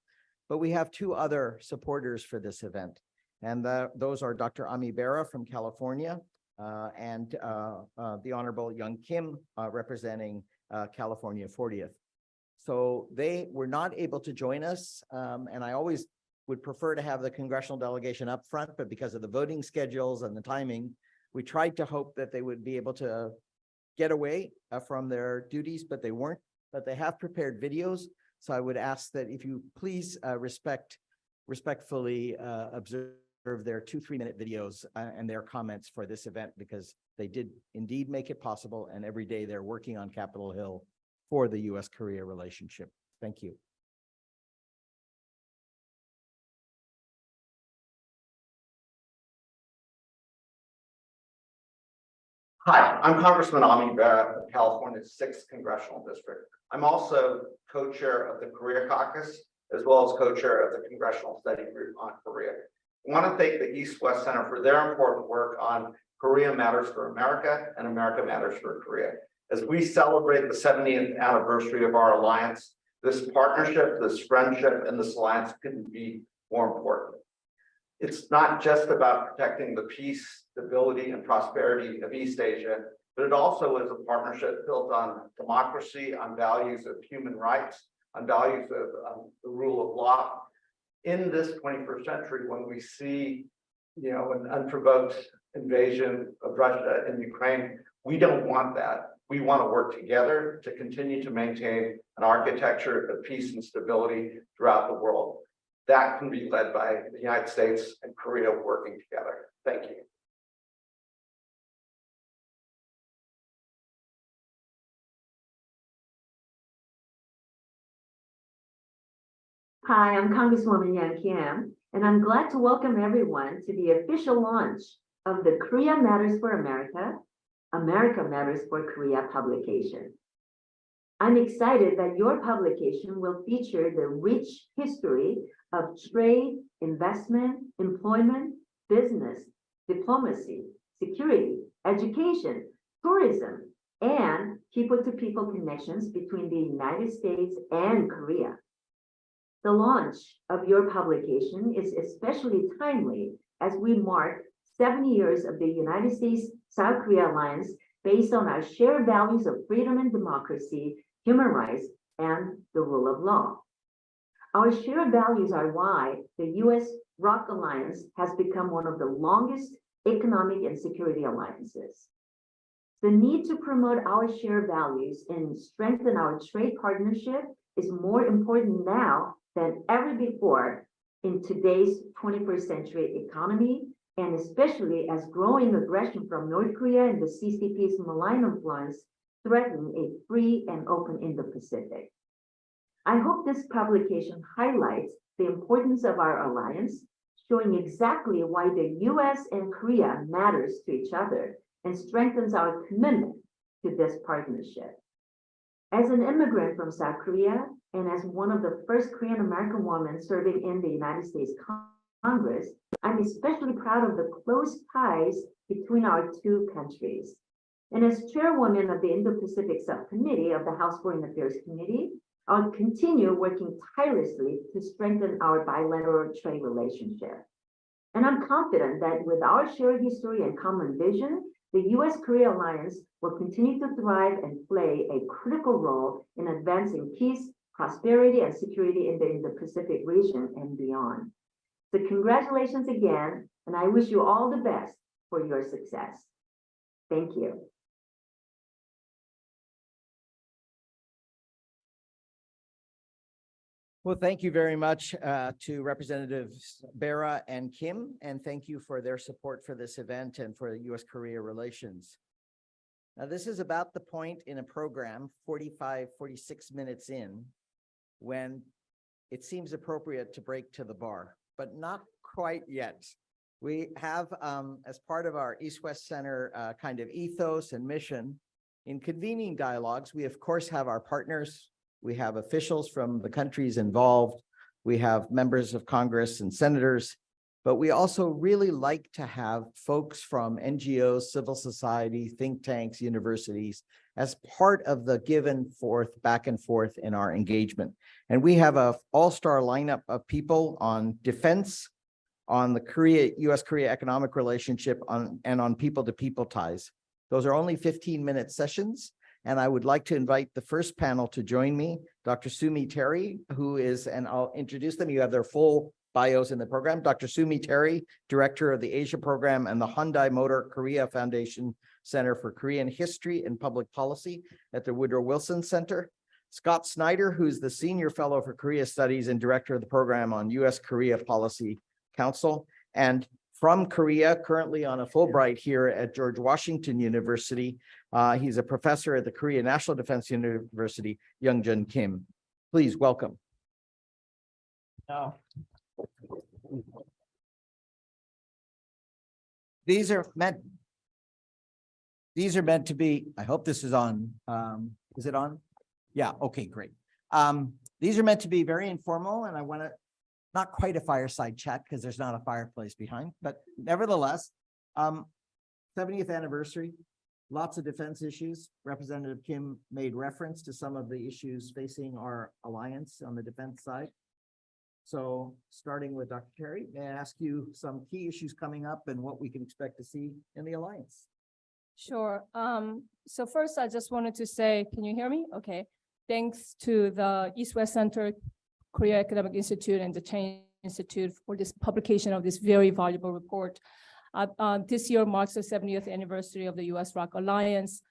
But we have two other supporters for this event. And those are Dr. Ami Bera from California and the Honorable Young Kim representing California 40th. So they were not able to join us. And I always would prefer to have the congressional delegation up front, but because of the voting schedules and the timing, we tried to hope that they would be able to get away from their duties, but they weren't. But they have prepared videos. So I would ask that if you please respectfully observe their 2-3-minute videos and their comments for this event, because they did indeed make it possible. And every day they're working on Capitol Hill for the U.S.-Korea relationship. Thank you. Hi, I'm Congressman Ami Bera of California's 6th Congressional District. I'm also co-chair of the Korea Caucus, as well as co-chair of the Congressional Study Group on Korea. I want to thank the East-West Center for their important work on Korea Matters for America and America Matters for Korea. As we celebrate the 70th anniversary of our alliance, this partnership, this friendship, and this alliance couldn't be more important. It's not just about protecting the peace, stability, and prosperity of East Asia, but it also is a partnership built on democracy, on values of human rights, on values of the rule of law. In this 21st century, when we see, an unprovoked invasion of Russia in Ukraine, we don't want that. We want to work together to continue to maintain an architecture of peace and stability throughout the world. That can be led by the United States and Korea working together. Thank you. Hi, I'm Congresswoman Young Kim, and I'm glad to welcome everyone to the official launch of the Korea Matters for America, America Matters for Korea publication. I'm excited that your publication will feature the rich history of trade, investment, employment, business, diplomacy, security, education, tourism, and people-to-people connections between the United States and Korea. The launch of your publication is especially timely as we mark 70 years of the United States-South Korea alliance based on our shared values of freedom and democracy, human rights, and the rule of law. Our shared values are why the U.S.-ROK alliance has become one of the longest economic and security alliances. The need to promote our shared values and strengthen our trade partnership is more important now than ever before in today's 21st century economy, and especially as growing aggression from North Korea and the CCP's malign influence threaten a free and open Indo-Pacific. I hope this publication highlights the importance of our alliance, showing exactly why the U.S. and Korea matters to each other and strengthens our commitment to this partnership. As an immigrant from South Korea and as one of the first Korean American women serving in the United States Congress, I'm especially proud of the close ties between our two countries. And as chairwoman of the Indo-Pacific Subcommittee of the House Foreign Affairs Committee, I'll continue working tirelessly to strengthen our bilateral trade relationship. And I'm confident that with our shared history and common vision, the U.S.-Korea alliance will continue to thrive and play a critical role in advancing peace, prosperity, and security in the Indo-Pacific region and beyond. So congratulations again, and I wish you all the best for your success. Thank you. Well, thank you very much to Representatives Bera and Kim, and thank you for their support for this event and for U.S.-Korea relations. Now, this is about the point in a program, 46 minutes in, when it seems appropriate to break to the bar, but not quite yet. We have, as part of our East-West Center kind of ethos and mission, in convening dialogues, we of course have our partners. We have officials from the countries involved. We have members of Congress and senators, but we also really like to have folks from NGOs, civil society, think tanks, universities, as part of the give and forth, back and forth in our engagement. And we have an all-star lineup of people on defense, on the US-Korea economic relationship, and on people-to-people ties. Those are only 15-minute sessions. And I would like to invite the first panel to join me, Dr. Sumi Terry, who is, and I'll introduce them. You have their full bios in the program. Dr. Sumi Terry, Director of the Asia Program and the Hyundai Motor Korea Foundation Center for Korean History and Public Policy at the Woodrow Wilson Center. Scott Snyder, who's the Senior Fellow for Korea Studies and Director of the Program on US-Korea Policy Council. And from Korea, currently on a Fulbright here at George Washington University. He's a professor at the Korea National Defense University, Young-Jun Kim. Please welcome. These are meant to be, I hope this is on. Is it on? Yeah, okay, great. These are meant to be very informal, and I want to, not quite a fireside chat because there's not a fireplace behind, but nevertheless, 70th anniversary, lots of defense issues. Representative Kim made reference to some of the issues facing our alliance on the defense side. So starting with Dr. Terry, may I ask you some key issues coming up and what we can expect to see in the alliance? Sure. So first, I just wanted to say, can you hear me? Okay. Thanks to the East-West Center, Korea Economic Institute, and the CHEY Institute for this publication of this very valuable report. This year marks the 70th anniversary of the US-ROC Alliance.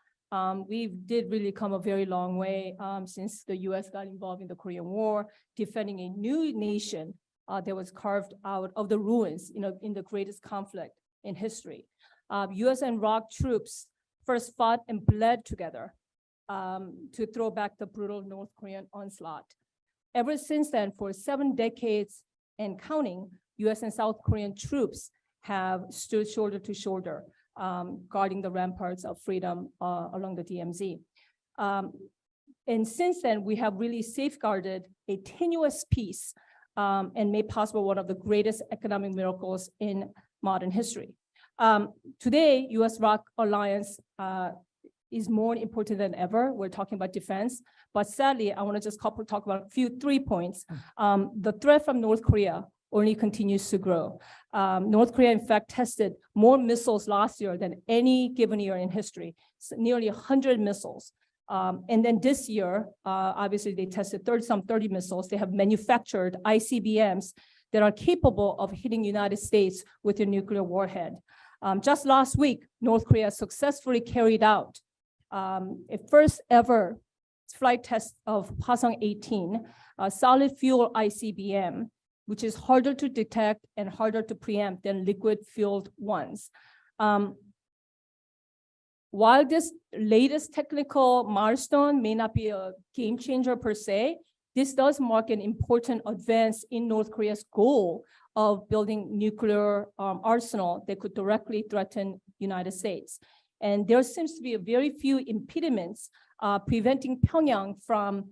We did really come a very long way since the US got involved in the Korean War, defending a new nation that was carved out of the ruins, in the greatest conflict in history. US and ROC troops first fought and bled together to throw back the brutal North Korean onslaught. Ever since then, for 7 decades and counting, US and South Korean troops have stood shoulder to shoulder, guarding the ramparts of freedom along the DMZ. And since then, we have really safeguarded a tenuous peace and made possible one of the greatest economic miracles in modern history. Today, US-ROC Alliance is more important than ever. We're talking about defense, but sadly, I want to just talk about 3 points. The threat from North Korea only continues to grow. North Korea, in fact, tested more missiles last year than any given year in history, so nearly 100 missiles. And then this year, obviously, they tested some 30 missiles. They have manufactured ICBMs that are capable of hitting the United States with a nuclear warhead. Just last week, North Korea successfully carried out a first ever flight test of Hwasong-18, a solid fuel ICBM, which is harder to detect and harder to preempt than liquid fueled ones. While this latest technical milestone may not be a game changer per se, this does mark an important advance in North Korea's goal of building nuclear arsenal that could directly threaten the United States. And there seems to be a very few impediments preventing Pyongyang from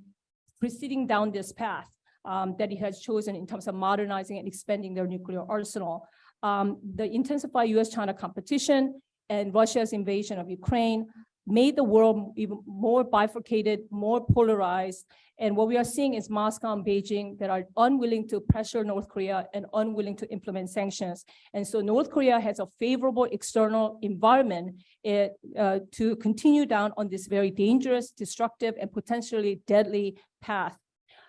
proceeding down this path that it has chosen in terms of modernizing and expanding their nuclear arsenal. The intensified US-China competition and Russia's invasion of Ukraine made the world even more bifurcated, more polarized. And what we are seeing is Moscow and Beijing that are unwilling to pressure North Korea and unwilling to implement sanctions. And so North Korea has a favorable external environment to continue down on this very dangerous, destructive, and potentially deadly path.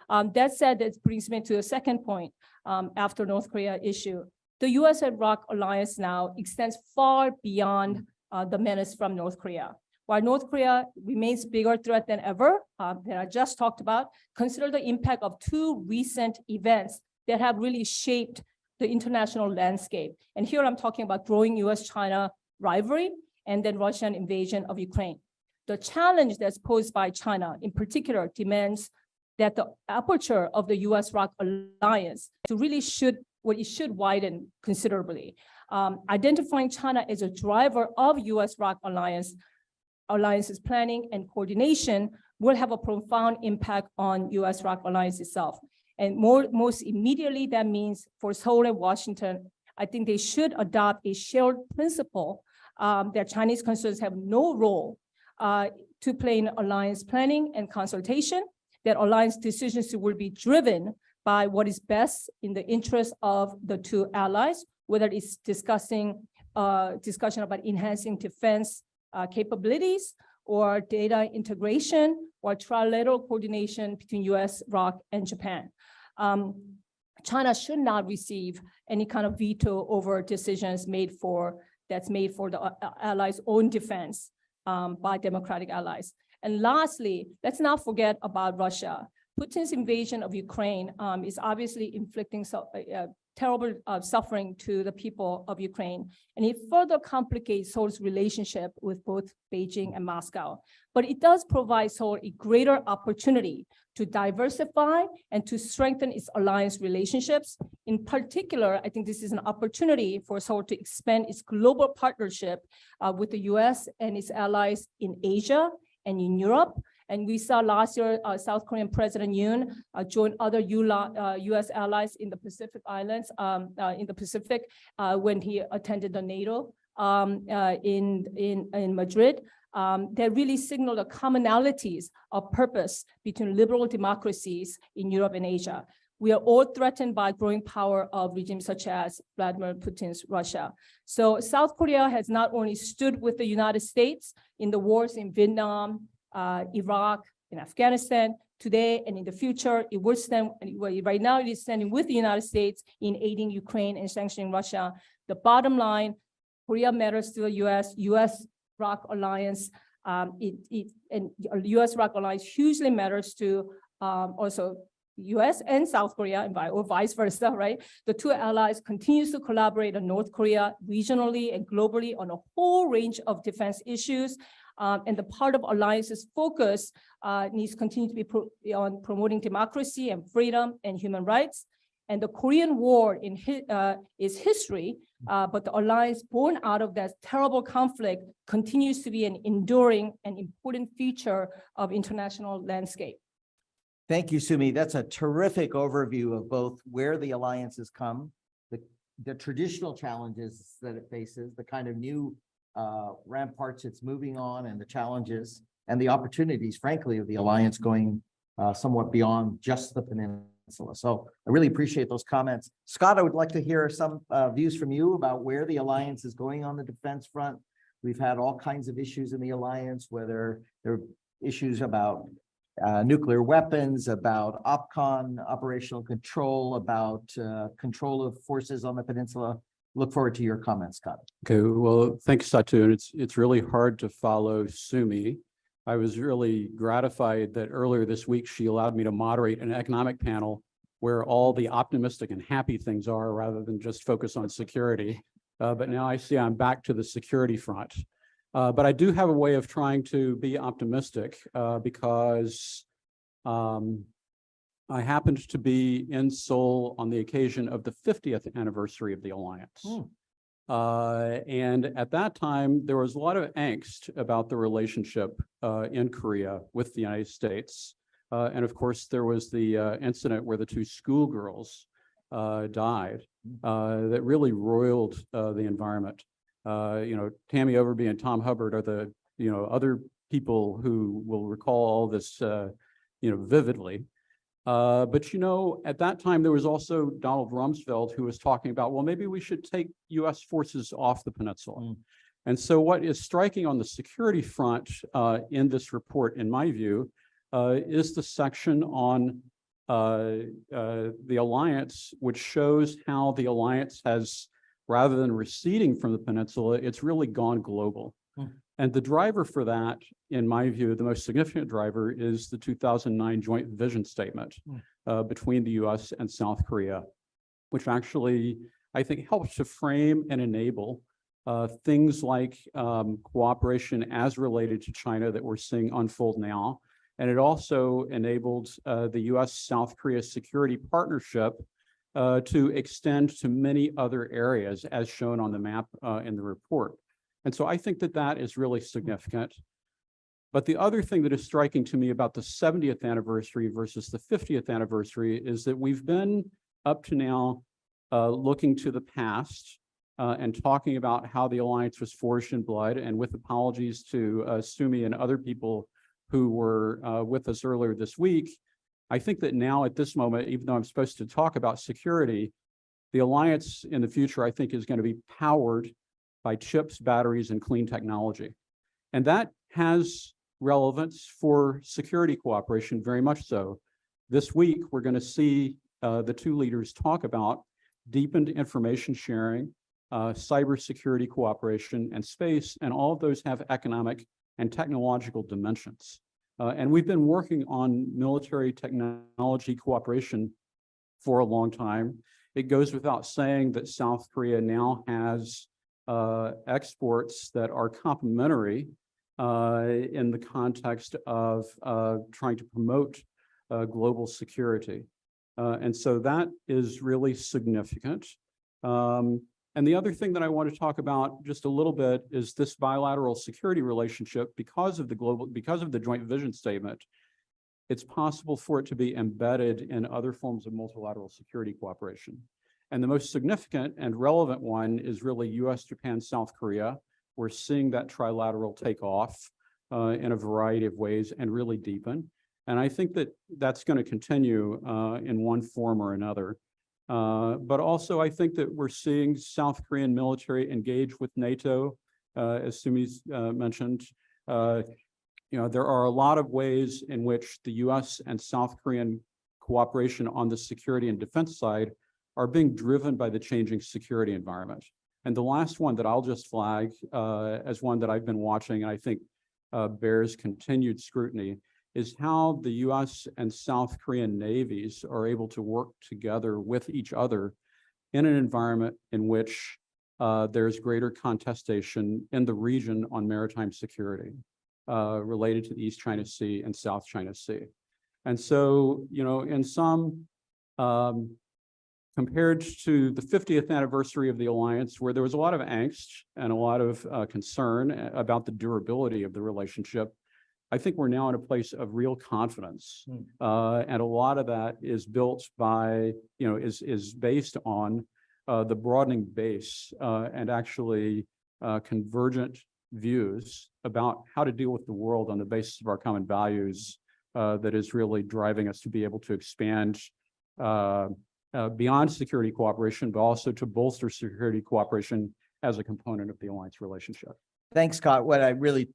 That said, that brings me to a second point after North Korea issue. The US and ROC alliance now extends far beyond the menace from North Korea. While North Korea remains a bigger threat than ever, that I just talked about, consider the impact of 2 recent events that have really shaped the international landscape. And here I'm talking about growing US-China rivalry and then Russian invasion of Ukraine. The challenge that's posed by China in particular demands that the aperture of the US-ROC alliance to really should well, it should widen considerably. Identifying China as a driver of US-ROC alliances planning and coordination will have a profound impact on US-ROC alliance itself. And most immediately, that means for Seoul and Washington, I think they should adopt a shared principle that Chinese concerns have no role to play in alliance planning and consultation, that alliance decisions will be driven by what is best in the interest of the two allies, whether it's discussion about enhancing defense capabilities or data integration or trilateral coordination between US, ROC, and Japan. China should not receive any kind of veto over decisions that's made for the allies' own defense by democratic allies. And lastly, let's not forget about Russia. Putin's invasion of Ukraine is obviously inflicting terrible suffering to the people of Ukraine, and it further complicates Seoul's relationship with both Beijing and Moscow. But it does provide Seoul a greater opportunity to diversify and to strengthen its alliance relationships. In particular, I think this is an opportunity for Seoul to expand its global partnership with the US and its allies in Asia and in Europe. And we saw last year, South Korean President Yoon join other US allies in the Pacific Islands, when he attended the NATO in Madrid. That really signaled the commonalities of purpose between liberal democracies in Europe and Asia. We are all threatened by growing power of regimes such as Vladimir Putin's Russia. So South Korea has not only stood with the United States in the wars in Vietnam, Iraq, and Afghanistan today and in the future, it will stand, right now it is standing with the United States in aiding Ukraine and sanctioning Russia. The bottom line, Korea matters to the US-ROC alliance, and US-ROC alliance hugely matters to also US and South Korea, or vice versa, right? The two allies continues to collaborate on North Korea regionally and globally on a whole range of defense issues. And the part of alliance's focus needs to continue to be on promoting democracy and freedom and human rights. And the Korean War is history, but the alliance born out of that terrible conflict continues to be an enduring and important feature of international landscape. Thank you, Sumi. That's a terrific overview of both where the alliance has come, the traditional challenges that it faces, the kind of new ramparts it's moving on, and the challenges and the opportunities, frankly, of the alliance going somewhat beyond just the peninsula. So I really appreciate those comments. Scott, I would like to hear some views from you about where the alliance is going on the defense front. We've had all kinds of issues in the alliance, whether there are issues about nuclear weapons, about OPCON, operational control, about control of forces on the peninsula. Look forward to your comments, Scott. Okay, well, thanks, Satu. And it's really hard to follow Sumi. I was really gratified that earlier this week she allowed me to moderate an economic panel where all the optimistic and happy things are rather than just focus on security. But now I see I'm back to the security front. But I do have a way of trying to be optimistic because I happened to be in Seoul on the occasion of the 50th anniversary of the alliance. And at that time, there was a lot of angst about the relationship in Korea with the United States. And of course, there was the incident where the two schoolgirls died that really roiled the environment. Tammy Overby and Tom Hubbard are the, other people who will recall all this, vividly. But at that time, there was also Donald Rumsfeld who was talking about, well, maybe we should take US forces off the peninsula. And so what is striking on the security front in this report, in my view, is the section on the alliance, which shows how the alliance has, rather than receding from the peninsula, it's really gone global. And the driver for that, in my view, the most significant driver is the 2009 joint vision statement between the US and South Korea, which actually, I think, helps to frame and enable things like cooperation as related to China that we're seeing unfold now. And it also enabled the US-South Korea security partnership to extend to many other areas as shown on the map in the report. And so I think that that is really significant. But the other thing that is striking to me about the 70th anniversary versus the 50th anniversary is that we've been up to now looking to the past and talking about how the alliance was forged in blood, and with apologies to Sumi and other people who were with us earlier this week, I think that now at this moment, even though I'm supposed to talk about security, the alliance in the future, I think, is going to be powered by chips, batteries, and clean technology. And that has relevance for security cooperation, very much so. This week, we're going to see the two leaders talk about deepened information sharing, cybersecurity cooperation, and space, and all of those have economic and technological dimensions. And we've been working on military technology cooperation for a long time. It goes without saying that South Korea now has exports that are complementary in the context of trying to promote global security. And so that is really significant. And the other thing that I want to talk about just a little bit is this bilateral security relationship. Because of the joint vision statement, it's possible for it to be embedded in other forms of multilateral security cooperation. And the most significant and relevant one is really US, Japan, South Korea. We're seeing that trilateral take off in a variety of ways and really deepen. And I think that that's going to continue in one form or another. But also, I think that we're seeing South Korean military engage with NATO, as Sumi's mentioned. There are a lot of ways in which the US and South Korean cooperation on the security and defense side are being driven by the changing security environment. And the last one that I'll just flag as one that I've been watching, and I think bears continued scrutiny, is how the US and South Korean navies are able to work together with each other in an environment in which there's greater contestation in the region on maritime security related to the East China Sea and South China Sea. And so, in some, compared to the 50th anniversary of the alliance, where there was a lot of angst and a lot of concern about the durability of the relationship, I think we're now in a place of real confidence. And a lot of that is built by, is based on the broadening base and actually convergent views about how to deal with the world on the basis of our common values that is really driving us to be able to expand beyond security cooperation, but also to bolster security cooperation as a component of the alliance relationship. Thanks, Scott. What I really,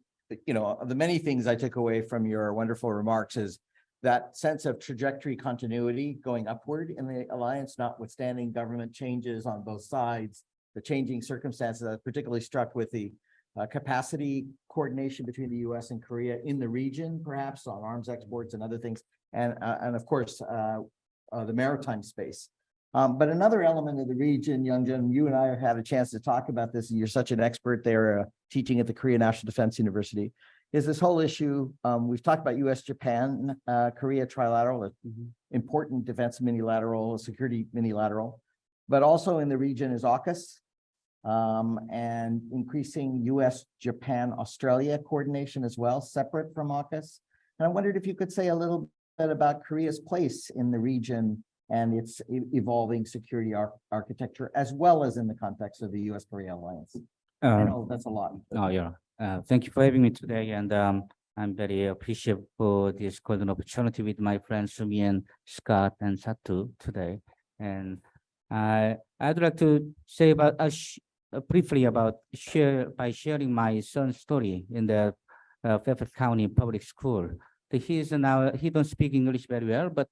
of the many things I took away from your wonderful remarks is that sense of trajectory continuity going upward in the alliance, notwithstanding government changes on both sides, the changing circumstances. I was particularly struck with the capacity coordination between the US and Korea in the region, perhaps on arms exports and other things, and of course, the maritime space. But another element of the region, Youngjun, you and I have had a chance to talk about this, and you're such an expert there teaching at the Korea National Defense University, is this whole issue. We've talked about US, Japan, Korea trilateral, important defense minilateral, security minilateral, but also in the region is AUKUS and increasing US, Japan, Australia coordination as well, separate from AUKUS. And I wondered if you could say a little bit about Korea's place in the region and its evolving security architecture, as well as in the context of the US-Korea alliance. I know that's a lot. Oh, yeah. Thank you for having me today. And I'm very appreciative for this golden opportunity with my friends Sumi and Scott and Satu today. And I'd like to say about briefly about sharing my son's story in the Fairfax County Public School. He don't speak English very well, but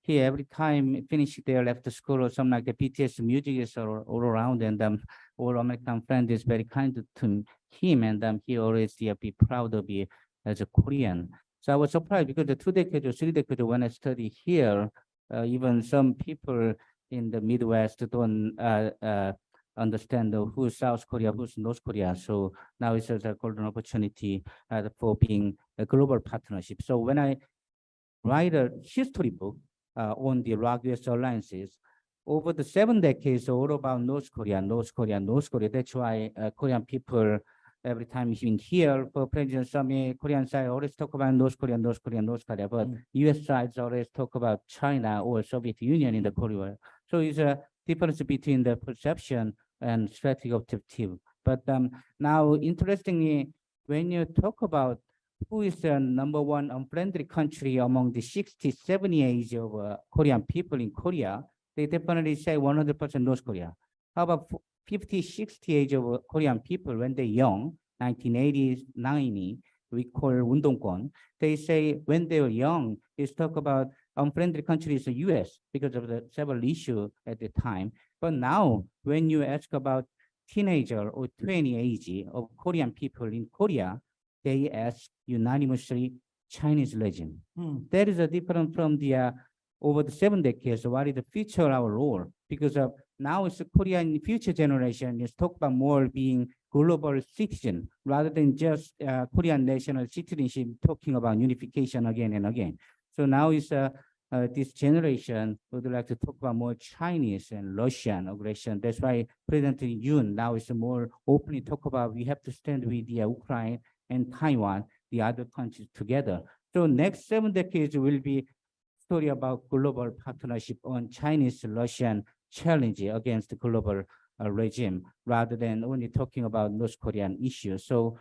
he every time finish their left school or something like the BTS music is all around, and all American friend is very kind to him, and he always be proud of be as a Korean. So I was surprised because the 2 decades or 3 decades when I study here, even some people in the Midwest don't understand who's South Korea, who's North Korea. So now it's a golden opportunity for being a global partnership. So when I write a history book on the ROC-US alliances, over the 7 decades, all about North Korea, North Korea, North Korea. That's why Korean people, every time you hear for President Summit, Korean side always talk about North Korea, North Korea, North Korea, but US sides always talk about China or Soviet Union in the Korea. So it's a difference between the perception and strategic objective. But now, interestingly, when you talk about who is the #1 unfriendly country among the 60, 70 age of Korean people in Korea, they definitely say 100% North Korea. How about 50, 60 age of Korean people when they're young, 1980s, 90, we call 운동권. They say when they were young, it's talk about unfriendly countries, the US, because of the several issues at the time. But now, when you ask about teenager or 20 age of Korean people in Korea, they ask unanimously Chinese regime. That is a different from the over the 7 decades. What is the future our role? Because of now it's the Korean future generation is talk about more being global citizen rather than just Korean national citizenship, talking about unification again and again. So now is this generation would like to talk about more Chinese and Russian aggression. That's why President Yoon now is more openly talk about we have to stand with the Ukraine and Taiwan, the other countries together. So next 7 decades will be story about global partnership on Chinese-Russian challenge against the global regime, rather than only talking about North Korean issues. So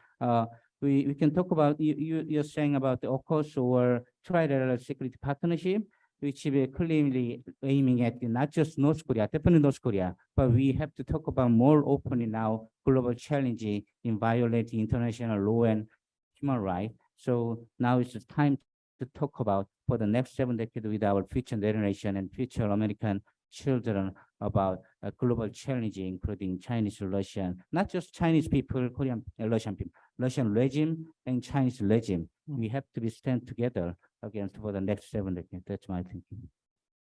we can talk about, you're saying about the AUKUS or trilateral security partnership, which is clearly aiming at not just North Korea, definitely North Korea, but we have to talk about more openly now global challenge in violating international law and human rights. So now it's time to talk about for the next 7 decades with our future generation and future American children about a global challenge, including Chinese, Russian, not just Chinese people, Korean, Russian people, Russian regime and Chinese regime. We have to be stand together against for the next 7 decades. That's my thinking.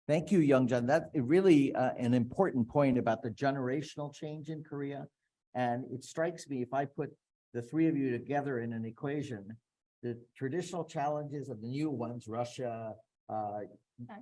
Thank you, Youngjun. That's really an important point about the generational change in Korea. And it strikes me, if I put the three of you together in an equation, the traditional challenges of the new ones, Russia,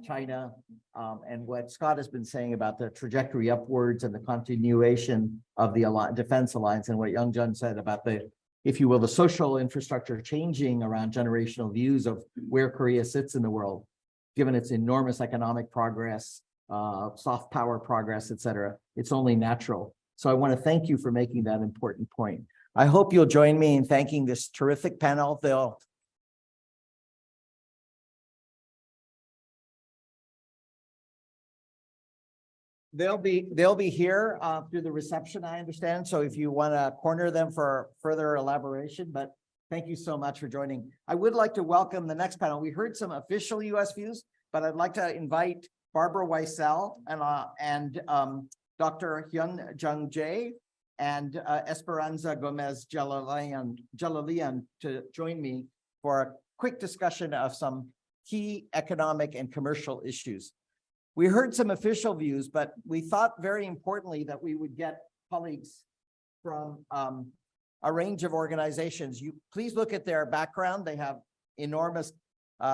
China, and what Scott has been saying about the trajectory upwards and the continuation of the defense alliance, and what Youngjun said about the, if you will, the social infrastructure changing around generational views of where Korea sits in the world, given its enormous economic progress, soft power progress, et cetera. It's only natural. So I want to thank you for making that important point. I hope you'll join me in thanking this terrific panel. They'll be here through the reception, I understand. So if you want to corner them for further elaboration, but thank you so much for joining. I would like to welcome the next panel. We heard some official U.S. views, but I'd like to invite Barbara Weissel and Dr. Hyun Jung Jae and Esperanza Gomez Jalalian to join me for a quick discussion of some key economic and commercial issues. We heard some official views, but we thought very importantly that we would get colleagues from a range of organizations. You please look at their background. They have enormous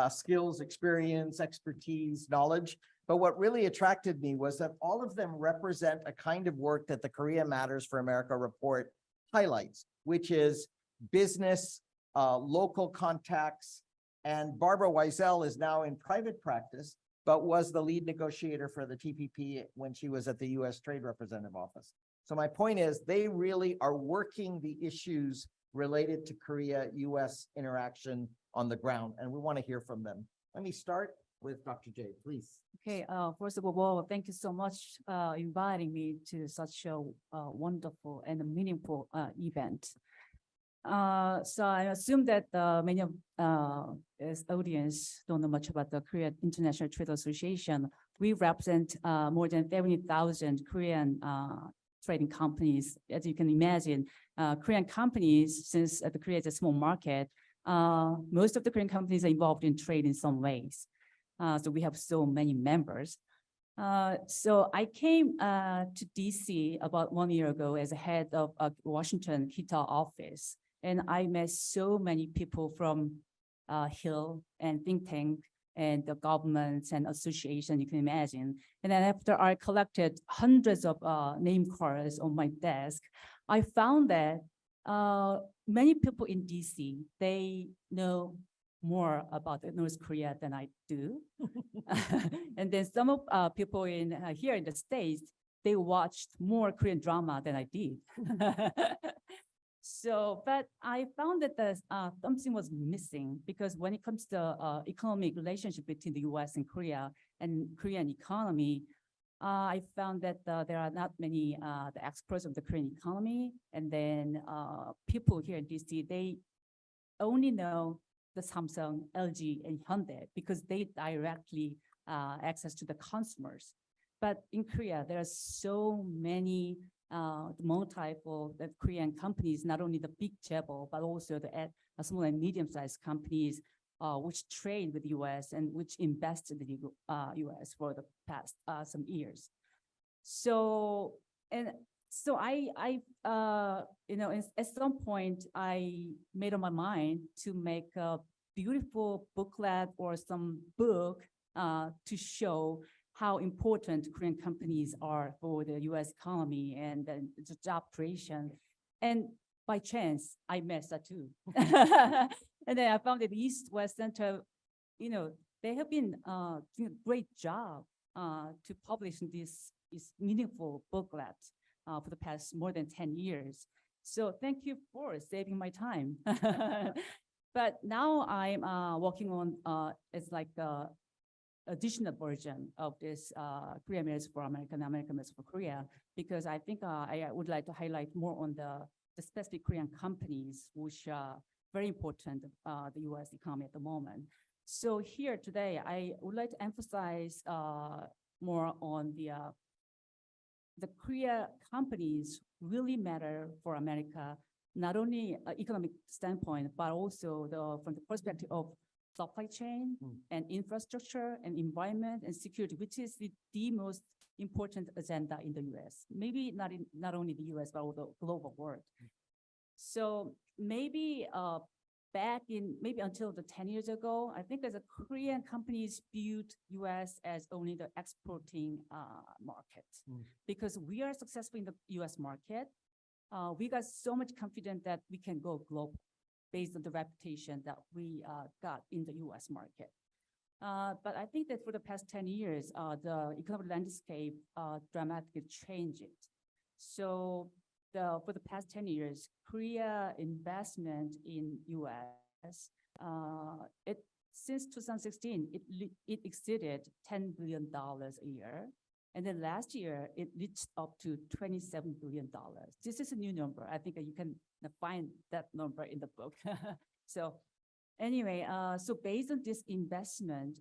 skills, experience, expertise, knowledge. But what really attracted me was that all of them represent a kind of work that the Korea Matters for America report highlights, which is business, local contacts. And Barbara Weissel is now in private practice, but was the lead negotiator for the TPP when she was at the U.S. Trade Representative Office. So my point is they really are working the issues related to Korea-U.S. interaction on the ground, and we want to hear from them. Let me start with Dr. Jae, please. Okay, first of all, thank you so much inviting me to such a wonderful and meaningful event. So I assume that many of this audience don't know much about the Korea International Trade Association. We represent more than 70,000 Korean trading companies. As you can imagine, Korean companies, since the Korea is a small market, most of the Korean companies are involved in trade in some ways. So we have so many members. So I came to DC about 1 year ago as a head of a Washington KIEP office. And I met so many people from Hill and think tank and the governments and association, you can imagine. And then after I collected hundreds of name cards on my desk, I found that many people in DC, they know more about North Korea than I do. And then some of people in here in the States, they watched more Korean drama than I did. So, but I found that something was missing, because when it comes to economic relationship between the US and Korean economy, I found that there are not many the experts of the Korean economy, and then people here in DC, they only know the Samsung, LG, and Hyundai because they directly access to the consumers. But in Korea, there are so many multiple Korean companies, not only the big chaebol, but also the small and medium-sized companies which trade with the US and which invest in the US for the past some years. So, and so I you know, at some point I made up my mind to make a beautiful booklet or some book to show how important Korean companies are for the US economy and the job creation. And by chance, I met Satu. And then I found that the East-West Center, you know, they have been doing a great job to publish this meaningful booklet for the past more than 10 years. So thank you for saving my time. But now I'm working on, it's like additional version of this Korea Matters for America and America Matters for Korea, because I think I would like to highlight more on the specific Korean companies, which are very important the US economy at the moment. So here today, I would like to emphasize more on the Korea companies really matter for America, not only economic standpoint, but also from the perspective of supply chain and infrastructure and environment and security, which is the most important agenda in the US. Maybe not only the US, but all the global world. So maybe maybe until 10 years ago, I think as a Korean companies viewed US as only the exporting market. Because we are successful in the US market, we got so much confidence that we can go global based on the reputation that we got in the US market. But I think that for the past 10 years, the economic landscape dramatically changed. So for the past 10 years, Korea investment in US, since 2016, it exceeded $10 billion a year. And then last year, it reached up to $27 billion. This is a new number. I think that you can find that number in the book. So anyway, so based on this investment,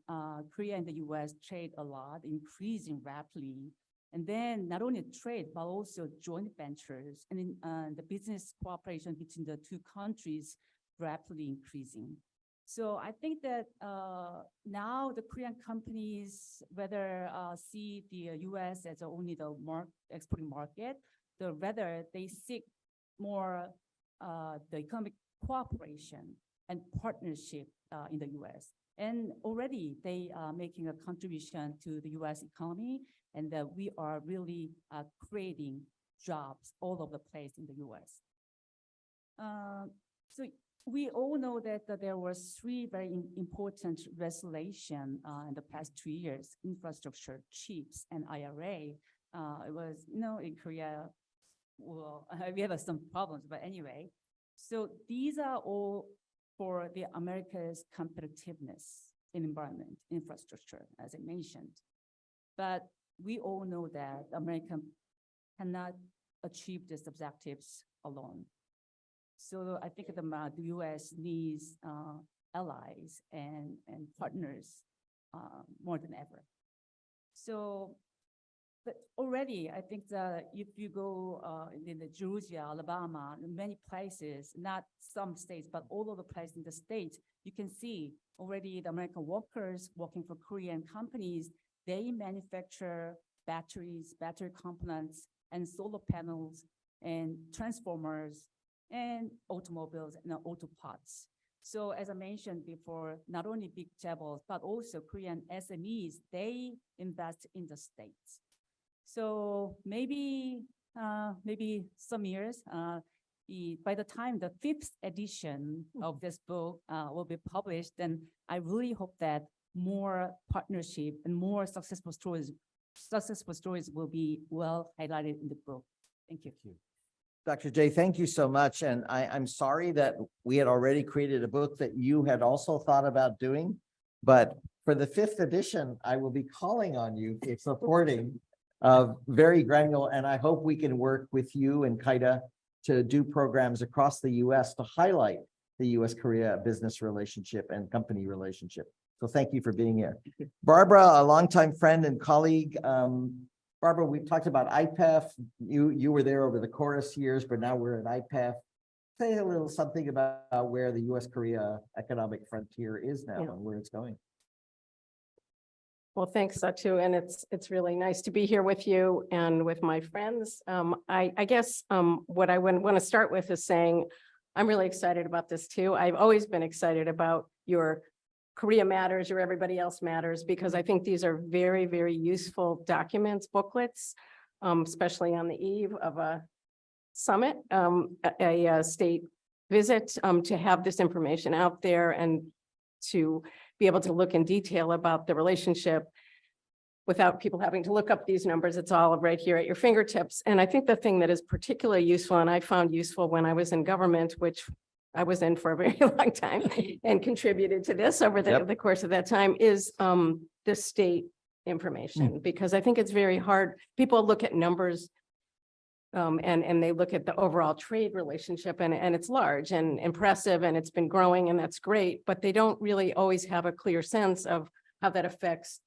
Korea and the US trade a lot, increasing rapidly. And then not only trade, but also joint ventures and the business cooperation between the two countries rapidly increasing. So I think that now the Korean companies, whether see the US as only the exporting market, rather they seek more the economic cooperation and partnership in the US. And already they are making a contribution to the US economy, and that we are really creating jobs all over the place in the US. So we all know that there were 3 very important resolutions in the past 2 years: infrastructure, CHIPS, and IRA. It was, in Korea, well, we have some problems, but anyway. So these are all for the America's competitiveness in environment, infrastructure, as I mentioned. But we all know that America cannot achieve these objectives alone. So I think the US needs allies and partners more than ever. So, but already I think that if you go in the Georgia, Alabama, many places, not some states, but all over the place in the states, you can see already the American workers working for Korean companies, they manufacture batteries, battery components, and solar panels, and transformers, and automobiles and auto parts. So as I mentioned before, not only big chaebols, but also Korean SMEs, they invest in the States. So maybe some years, by the time the 5th edition of this book will be published, then I really hope that more partnership and more successful stories will be well highlighted in the book. Thank you. Dr. J, thank you so much. And I'm sorry that we had already created a book that you had also thought about doing. But for the 5th edition, I will be calling on you for supporting very granular. And I hope we can work with you and KIEP to do programs across the US to highlight the US-Korea business relationship and company relationship. So thank you for being here. Barbara, a longtime friend and colleague. Barbara, we've talked about IPEF. You were there over the chorus years, but now we're at IPEF. Say a little something about where the US-Korea economic frontier is now and where it's going. Well, thanks, Satu, and it's really nice to be here with you and with my friends. I guess what I want to start with is saying I'm really excited about this too. I've always been excited about your Korea Matters, your Everybody Else Matters, because I think these are very, very useful documents, booklets, especially on the eve of a summit, a state visit, to have this information out there and to be able to look in detail about the relationship without people having to look up these numbers. It's all right here at your fingertips. And I think the thing that is particularly useful, and I found useful when I was in government, which I was in for a very long time and contributed to this over the course of that time, is the state information, because I think it's very hard. People look at numbers and they look at the overall trade relationship, and it's large and impressive and it's been growing and that's great, but they don't really always have a clear sense of how that affects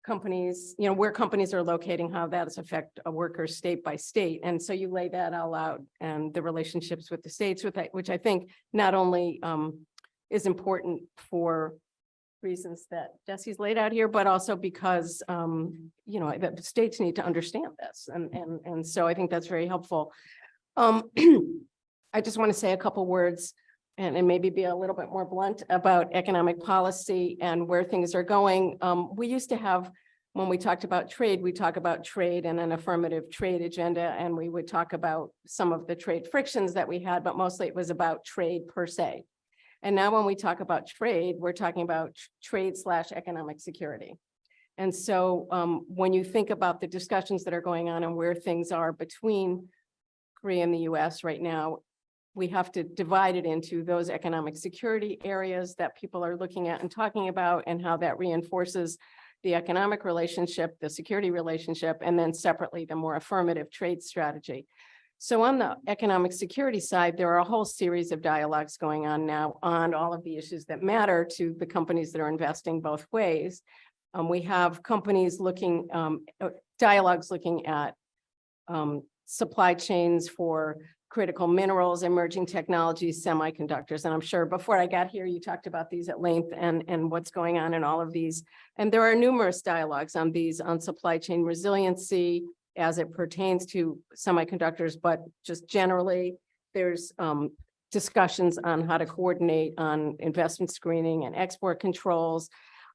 companies, where companies are locating, how that affect a worker state by state. And so you lay that all out and the relationships with the states, which I think not only is important for reasons that Jesse's laid out here, but also because, the states need to understand this. And so I think that's very helpful. I just want to say a couple words and maybe be a little bit more blunt about economic policy and where things are going. We used to have, when we talked about trade, we talk about trade and an affirmative trade agenda, and we would talk about some of the trade frictions that we had, but mostly it was about trade per se. And now when we talk about trade, we're talking about trade/economic security. And so when you think about the discussions that are going on and where things are between Korea and the US right now, we have to divide it into those economic security areas that people are looking at and talking about, and how that reinforces the economic relationship, the security relationship, and then separately the more affirmative trade strategy. So on the economic security side, there are a whole series of dialogues going on now on all of the issues that matter to the companies that are investing both ways. We have companies looking, dialogues looking at supply chains for critical minerals, emerging technologies, semiconductors. And I'm sure before I got here, you talked about these at length and what's going on in all of these. And there are numerous dialogues on these, on supply chain resiliency as it pertains to semiconductors, but just generally, there's discussions on how to coordinate on investment screening and export controls,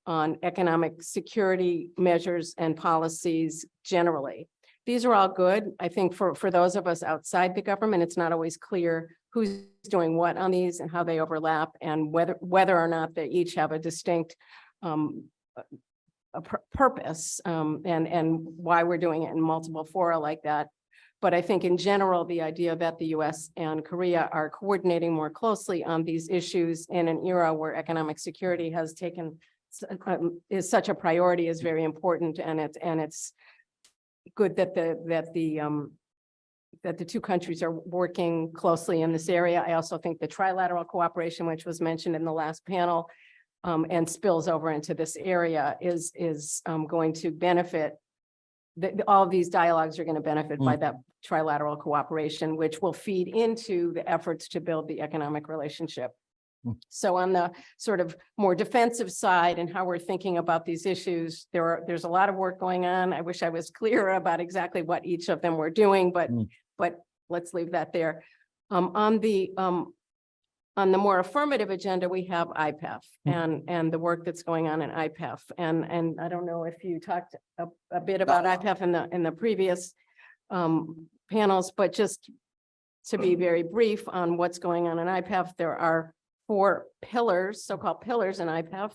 on economic security measures and policies generally. These are all good. I think for those of us outside the government, it's not always clear who's doing what on these and how they overlap, and whether or not they each have a distinct purpose and why we're doing it in multiple fora like that. But I think in general, the idea that the US and Korea are coordinating more closely on these issues in an era where economic security has taken is such a priority is very important, and it's good that the two countries are working closely in this area. I also think the trilateral cooperation, which was mentioned in the last panel, and spills over into this area is going to benefit. All of these dialogues are going to benefit by that trilateral cooperation, which will feed into the efforts to build the economic relationship. So on the sort of more defensive side and how we're thinking about these issues, there's a lot of work going on. I wish I was clearer about exactly what each of them were doing, but let's leave that there. On the on the more affirmative agenda, we have IPEF and the work that's going on in IPEF. And I don't know if you talked a bit about IPEF in the previous panels, but just to be very brief on what's going on in IPEF, there are 4 pillars, so-called pillars in IPEF,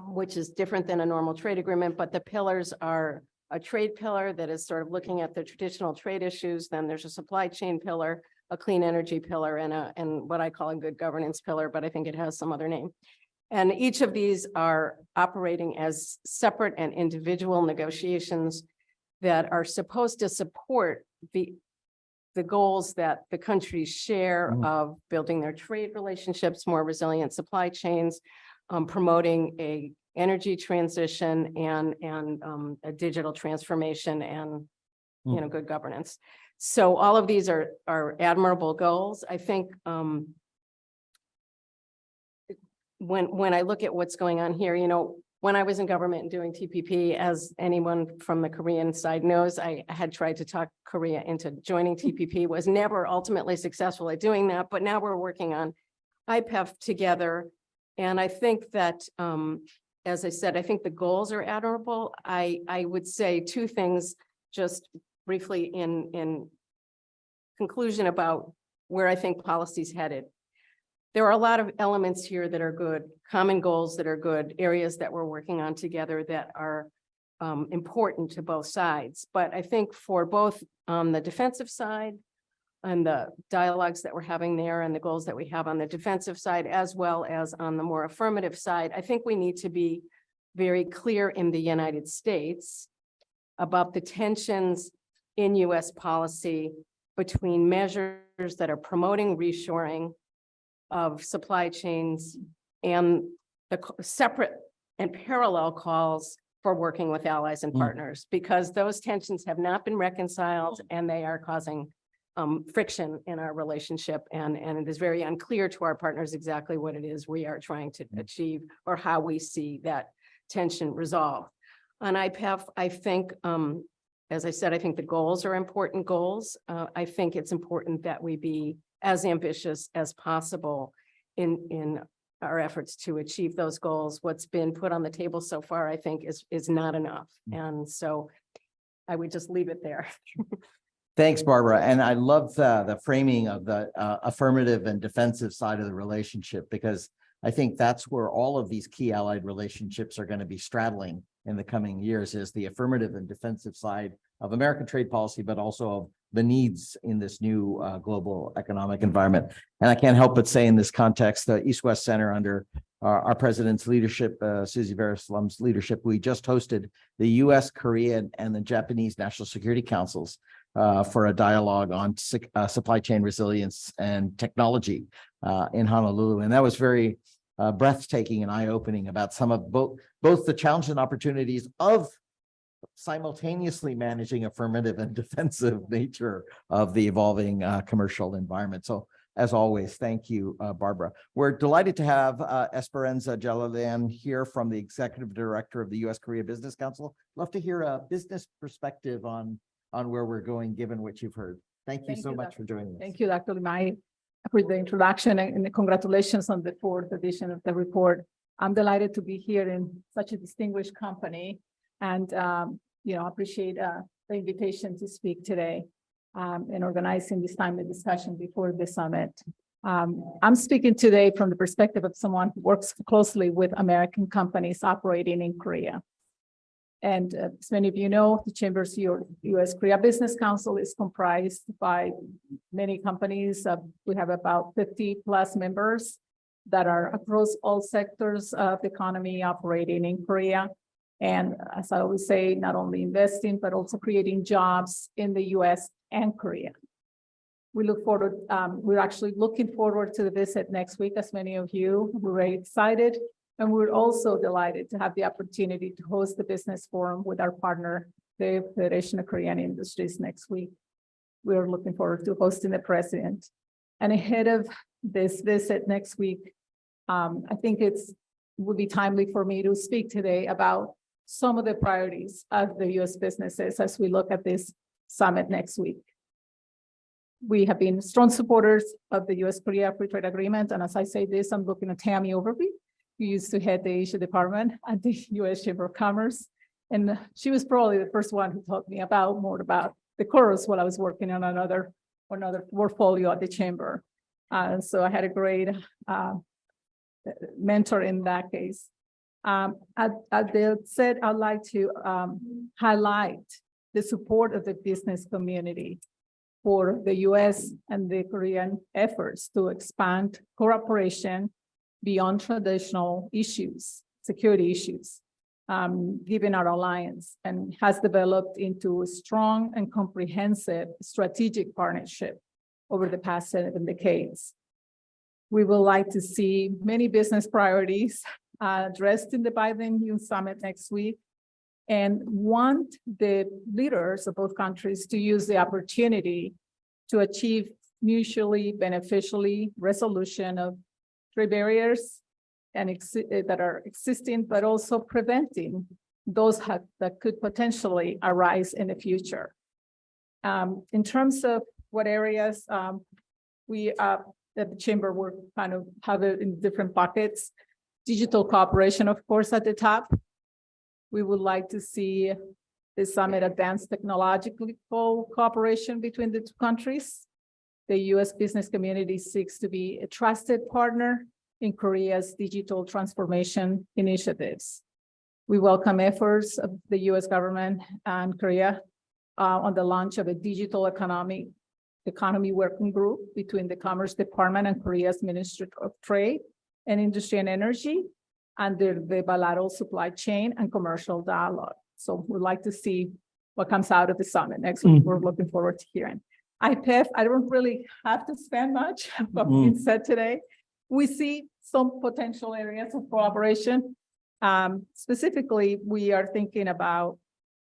which is different than a normal trade agreement, but the pillars are a trade pillar that is sort of looking at the traditional trade issues. Then there's a supply chain pillar, a clean energy pillar, and what I call a good governance pillar, but I think it has some other name. And each of these are operating as separate and individual negotiations that are supposed to support the goals that the countries share of building their trade relationships, more resilient supply chains, promoting a energy transition and a digital transformation and, you know, good governance. So all of these are admirable goals. I think when I look at what's going on here, you know, when I was in government and doing TPP, as anyone from the Korean side knows, I had tried to talk Korea into joining TPP, was never ultimately successful at doing that, but now we're working on IPEF together. And I think that, as I said, I think the goals are admirable. I would say 2 things just briefly in conclusion about where I think policy's headed. There are a lot of elements here that are good, common goals that are good, areas that we're working on together that are important to both sides. But I think for both on the defensive side and the dialogues that we're having there and the goals that we have on the defensive side, as well as on the more affirmative side, I think we need to be very clear in the United States about the tensions in US policy between measures that are promoting reshoring of supply chains and the separate and parallel calls for working with allies and partners, because those tensions have not been reconciled and they are causing friction in our relationship. And it is very unclear to our partners exactly what it is we are trying to achieve or how we see that tension resolved. On IPEF, I think, as I said, I think the goals are important goals. I think it's important that we be as ambitious as possible in our efforts to achieve those goals. What's been put on the table so far, I think, is not enough. And so I would just leave it there. Thanks, Barbara. And I love the framing of the affirmative and defensive side of the relationship, because I think that's where all of these key allied relationships are going to be straddling in the coming years, is the affirmative and defensive side of American trade policy, but also of the needs in this new global economic environment. And I can't help but say in this context, the East-West Center under our president's leadership, Susie Vereslum's leadership, we just hosted the US, Korea, and the Japanese National Security Councils for a dialogue on supply chain resilience and technology in Honolulu. And that was very breathtaking and eye-opening about some of both the challenges and opportunities of simultaneously managing affirmative and defensive nature of the evolving commercial environment. So as always, thank you, Barbara. We're delighted to have Esperanza Jalalian here from the Executive Director of the U.S. Korea Business Council. Love to hear a business perspective on where we're going, given what you've heard. Thank you so much for joining us. Thank you, Dr. Limai, for the introduction and congratulations on the 4th edition of the report. I'm delighted to be here in such a distinguished company and, appreciate the invitation to speak today and organizing this timely discussion before the summit. I'm speaking today from the perspective of someone who works closely with American companies operating in Korea. And as many of you know, the Chamber's U.S. Korea Business Council is comprised by many companies. We have about 50 plus members that are across all sectors of the economy operating in Korea. And as I always say, not only investing, but also creating jobs in the U.S. and Korea. We look forward, we're actually looking forward to the visit next week, as many of you. We're very excited. And we're also delighted to have the opportunity to host the business forum with our partner, the Federation of Korean Industries, next week. We're looking forward to hosting the president. And ahead of this visit next week, I think would be timely for me to speak today about some of the priorities of the U.S. businesses as we look at this summit next week. We have been strong supporters of the U.S.-Korea Free Trade Agreement. And as I say this, I'm looking at Tammy Overby, who used to head the Asia Department at the U.S. Chamber of Commerce. And she was probably the first one who taught me more about the course while I was working on another portfolio at the Chamber. So I had a great mentor in that case. At the outset, I'd like to highlight the support of the business community for the U.S. and the Korean efforts to expand cooperation beyond traditional issues, security issues, given our alliance, and has developed into a strong and comprehensive strategic partnership over the past 7 decades. We would like to see many business priorities addressed in the Biden Summit next week, and want the leaders of both countries to use the opportunity to achieve mutually beneficially resolution of trade barriers and that are existing, but also preventing those that could potentially arise in the future. In terms of what areas we at the Chamber work kind of have it in different buckets. Digital cooperation, of course, at the top. We would like to see the summit advance technological cooperation between the two countries. The U.S. business community seeks to be a trusted partner in Korea's digital transformation initiatives. We welcome efforts of the U.S. government and Korea on the launch of a digital economy working group between the Commerce Department and Korea's Ministry of Trade and Industry and Energy under the bilateral supply chain and commercial dialogue. So we'd like to see what comes out of the summit next week. We're looking forward to hearing. IPEF, I don't really have to spend much of what's been said today. We see some potential areas of cooperation. Specifically, we are thinking about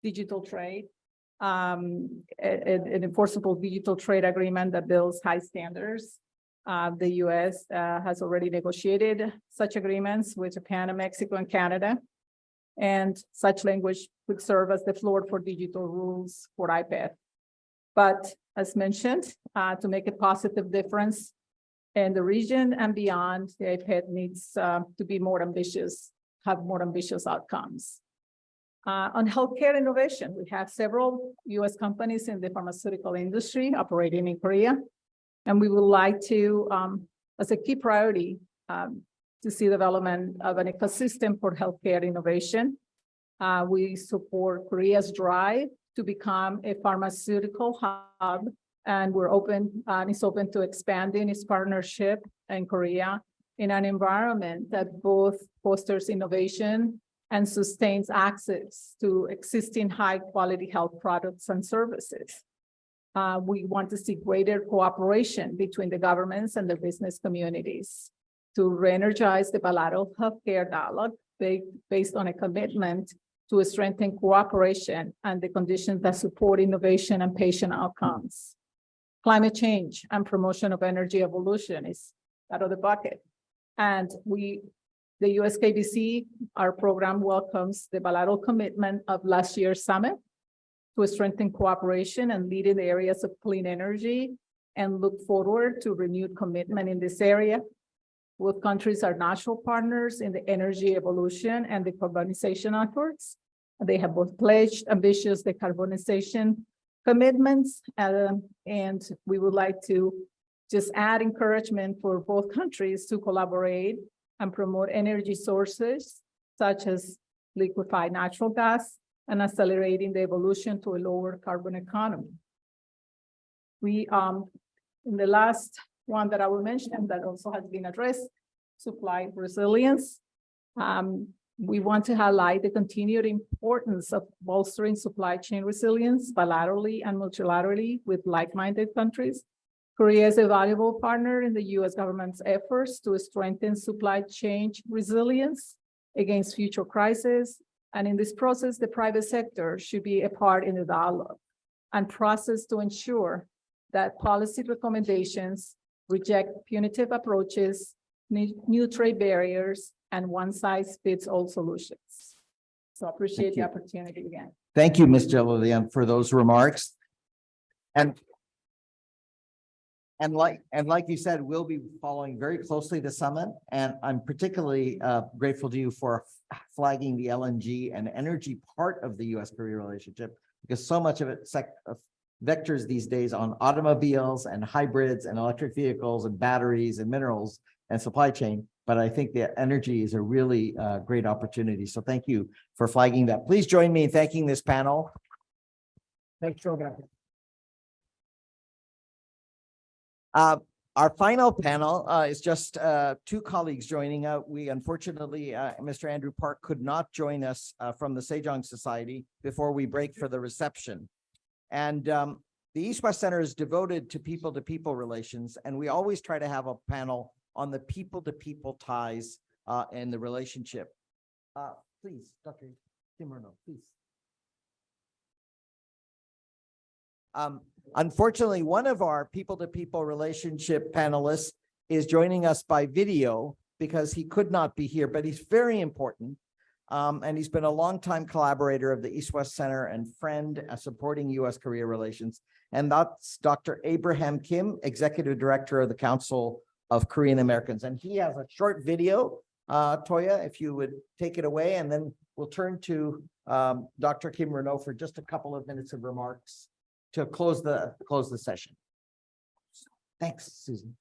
digital trade, an enforceable digital trade agreement that builds high standards. The U.S. has already negotiated such agreements with Japan and Mexico and Canada, and such language could serve as the floor for digital rules for IPEF. But as mentioned, to make a positive difference in the region and beyond, the IPEF needs to be more ambitious, have more ambitious outcomes. On healthcare innovation, we have several U.S. companies in the pharmaceutical industry operating in Korea. And we would like to, as a key priority, to see development of an ecosystem for healthcare innovation. We support Korea's drive to become a pharmaceutical hub, and we're open, it's open to expanding its partnership in Korea in an environment that both fosters innovation and sustains access to existing high-quality health products and services. We want to see greater cooperation between the governments and the business communities to re-energize the bilateral healthcare dialogue based on a commitment to strengthen cooperation and the conditions that support innovation and patient outcomes. Climate change and promotion of energy evolution is out of the bucket. And the US KBC, our program welcomes the bilateral commitment of last year's summit to strengthen cooperation and lead in the areas of clean energy, and look forward to renewed commitment in this area. Both countries are natural partners in the energy evolution and decarbonization efforts. They have both pledged ambitious decarbonization commitments, and we would like to just add encouragement for both countries to collaborate and promote energy sources such as liquefied natural gas and accelerating the evolution to a lower carbon economy. We, in the last one that I will mention that also has been addressed, supply resilience. We want to highlight the continued importance of bolstering supply chain resilience bilaterally and multilaterally with like-minded countries. Korea is a valuable partner in the U.S. government's efforts to strengthen supply chain resilience against future crises. And in this process, the private sector should be a part in the dialogue and process to ensure that policy recommendations reject punitive approaches, new trade barriers, and one-size-fits-all solutions. So I appreciate the opportunity again. Thank you, Ms. Jalalian, for those remarks. And And like you said, we'll be following very closely the summit, and I'm particularly grateful to you for flagging the LNG and energy part of the US-Korea relationship, because so much of it vectors these days on automobiles and hybrids and electric vehicles and batteries and minerals and supply chain. But I think the energy is a really great opportunity. So thank you for flagging that. Please join me in thanking this panel. Thanks so much. Our final panel is just two colleagues joining. We unfortunately, Mr. Andrew Park could not join us from the Sejong Society before we break for the reception. And the East-West Center is devoted to people-to-people relations, and we always try to have a panel on the people-to-people ties and the relationship. Please, Dr. Kimmerno, please. Unfortunately, one of our people-to-people relationship panelists is joining us by video because he could not be here, but he's very important. And he's been a longtime collaborator of the East-West Center and friend supporting US-Korea relations. And that's Dr. Abraham Kim, Executive Director of the Council of Korean Americans. And he has a short video. Toya, if you would take it away, and then we'll turn to Dr. Kim Renaud for just a couple of minutes of remarks to close the session. Thanks, Susan.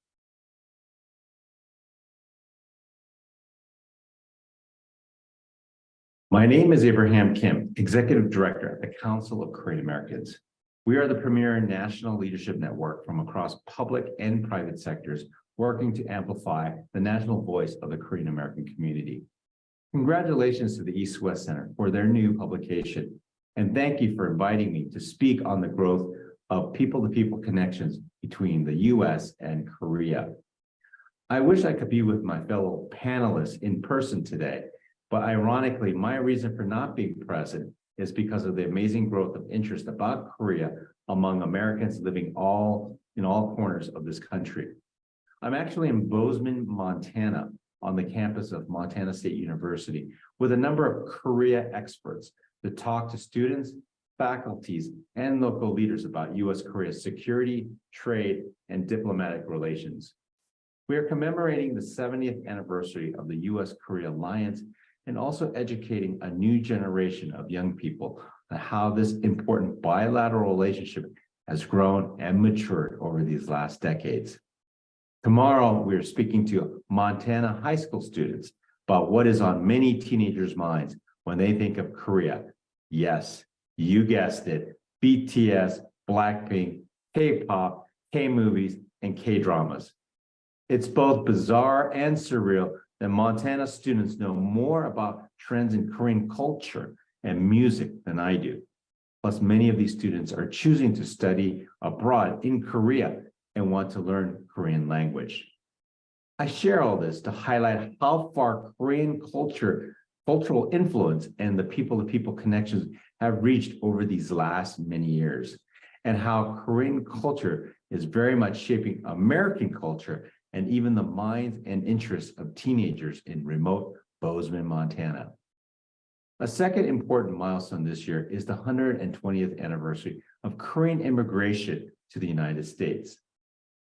My name is Abraham Kim, Executive Director at the Council of Korean Americans. We are the premier national leadership network from across public and private sectors working to amplify the national voice of the Korean American community. Congratulations to the East-West Center for their new publication. And thank you for inviting me to speak on the growth of people-to-people connections between the US and Korea. I wish I could be with my fellow panelists in person today, but ironically, my reason for not being present is because of the amazing growth of interest about Korea among Americans living in all corners of this country. I'm actually in Bozeman, Montana, on the campus of Montana State University with a number of Korea experts to talk to students, faculties, and local leaders about US-Korea security, trade, and diplomatic relations. We are commemorating the 70th anniversary of the US-Korea alliance and also educating a new generation of young people on how this important bilateral relationship has grown and matured over these last decades. Tomorrow, we are speaking to Montana high school students about what is on many teenagers' minds when they think of Korea. Yes, you guessed it, BTS, Blackpink, K-pop, K-movies, and K-dramas. It's both bizarre and surreal that Montana students know more about trends in Korean culture and music than I do. Plus, many of these students are choosing to study abroad in Korea and want to learn Korean language. I share all this to highlight how far Korean cultural influence and the people-to-people connections have reached over these last many years, and how Korean culture is very much shaping American culture and even the minds and interests of teenagers in remote Bozeman, Montana. A second important milestone this year is the 120th anniversary of Korean immigration to the United States.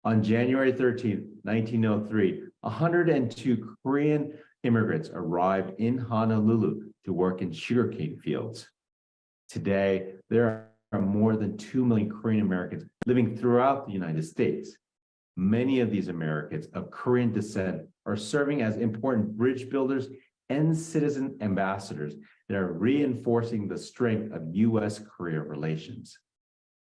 On January 13, 1903, 102 Korean immigrants arrived in Honolulu to work in sugarcane fields. Today, there are more than 2 million Korean Americans living throughout the United States. Many of these Americans of Korean descent are serving as important bridge builders and citizen ambassadors that are reinforcing the strength of US-Korea relations.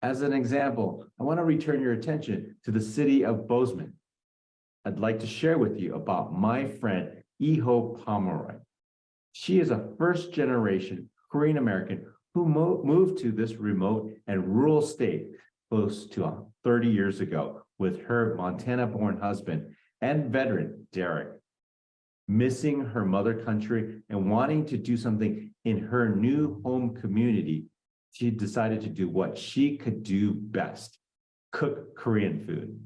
As an example, I want to return your attention to the city of Bozeman. I'd like to share with you about my friend, Iho Pomeroy. She is a first-generation Korean American who moved to this remote and rural state close to 30 years ago with her Montana-born husband and veteran, Derek. Missing her mother country and wanting to do something in her new home community, she decided to do what she could do best, cook Korean food.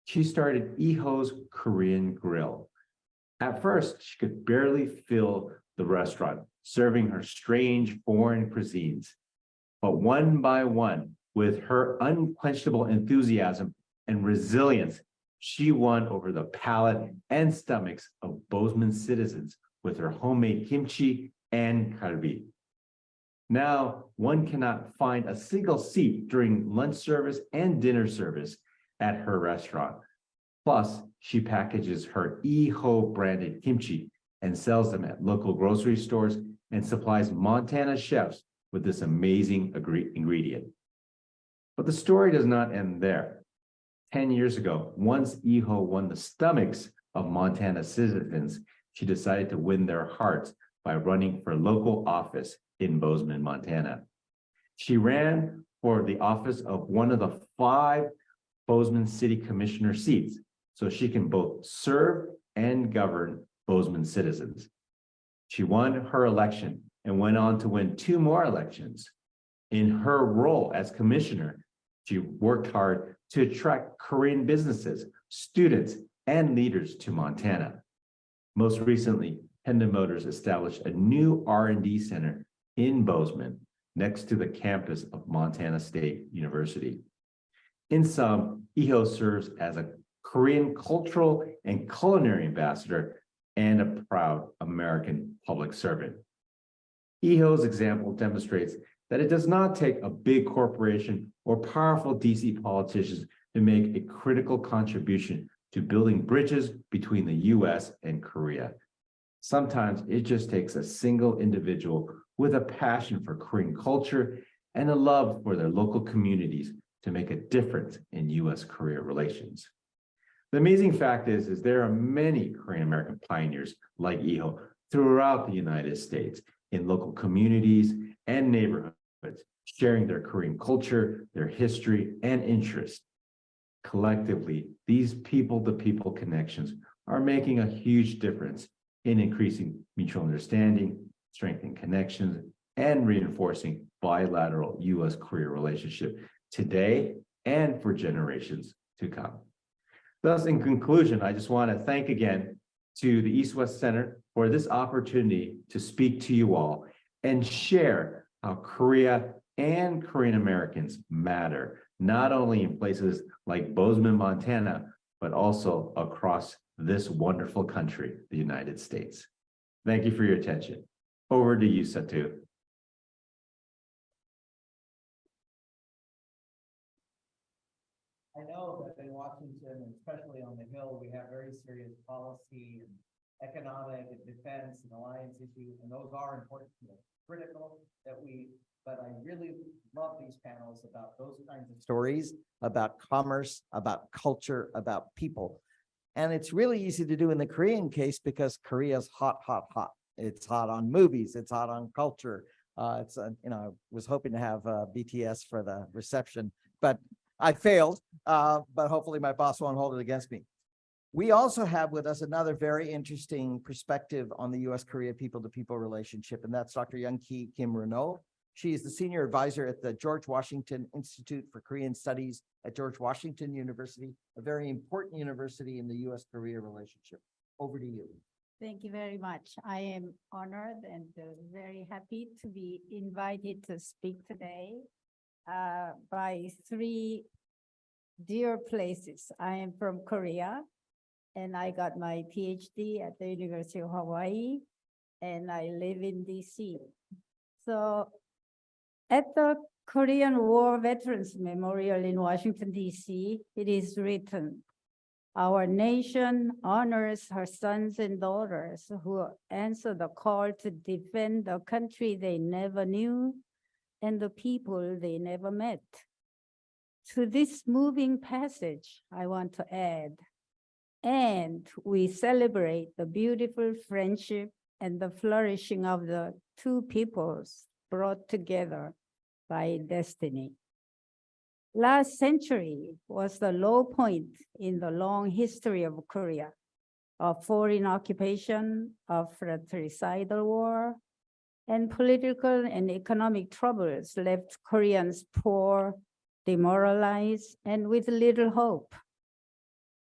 She started Iho's Korean Grill. At first, she could barely fill the restaurant, serving her strange foreign cuisines. But one by one, with her unquenchable enthusiasm and resilience, she won over the palate and stomachs of Bozeman citizens with her homemade kimchi and kalbi. Now, one cannot find a single seat during lunch service and dinner service at her restaurant. Plus, she packages her Eho branded kimchi and sells them at local grocery stores and supplies Montana chefs with this amazing ingredient. But the story does not end there. 10 years ago, once Eho won the stomachs of Montana citizens, she decided to win their hearts by running for local office in Bozeman, Montana. She ran for the office of one of the 5 Bozeman City Commissioner seats, so she can both serve and govern Bozeman citizens. She won her election and went on to win 2 more elections. In her role as commissioner, she worked hard to attract Korean businesses, students, and leaders to Montana. Most recently, Honda Motors established a new R&D center in Bozeman next to the campus of Montana State University. In sum, Eho serves as a Korean cultural and culinary ambassador and a proud American public servant. Eho's example demonstrates that it does not take a big corporation or powerful DC politicians to make a critical contribution to building bridges between the US and Korea. Sometimes it just takes a single individual with a passion for Korean culture and a love for their local communities to make a difference in US-Korea relations. The amazing fact is there are many Korean American pioneers like Eho throughout the United States in local communities and neighborhoods, sharing their Korean culture, their history, and interests. Collectively, these people-to-people connections are making a huge difference in increasing mutual understanding, strengthening connections, and reinforcing bilateral US-Korea relationship today and for generations to come. Thus, in conclusion, I just want to thank again to the East-West Center for this opportunity to speak to you all and share how Korea and Korean Americans matter, not only in places like Bozeman, Montana, but also across this wonderful country, the United States. Thank you for your attention. Over to you, Satu. I know that in Washington, and especially on the Hill, we have very serious policy and economic and defense and alliance issues, and those are important, critical but I really love these panels about those kinds of stories, about commerce, about culture, about people. And it's really easy to do in the Korean case because Korea's hot, hot, hot. It's hot on movies, it's hot on culture. I was hoping to have BTS for the reception, but I failed, but hopefully my boss won't hold it against me. We also have with us another very interesting perspective on the U.S.-Korea people-to-people relationship, and that's Dr. Young-Ki Kim Renault. She is the senior advisor at the George Washington Institute for Korean Studies at George Washington University, a very important university in the U.S.-Korea relationship. Over to you. Thank you very much. I am honored and very happy to be invited to speak today by 3 dear places. I am from Korea, and I got my PhD at the University of Hawaii, and I live in DC. So at the Korean War Veterans Memorial in Washington, DC, it is written, "Our nation honors her sons and daughters who answer the call to defend the country they never knew and the people they never met." To this moving passage, I want to add, and we celebrate the beautiful friendship and the flourishing of the 2 peoples brought together by destiny. Last century was the low point in the long history of Korea, of foreign occupation, of fratricidal war, and political and economic troubles left Koreans poor, demoralized, and with little hope.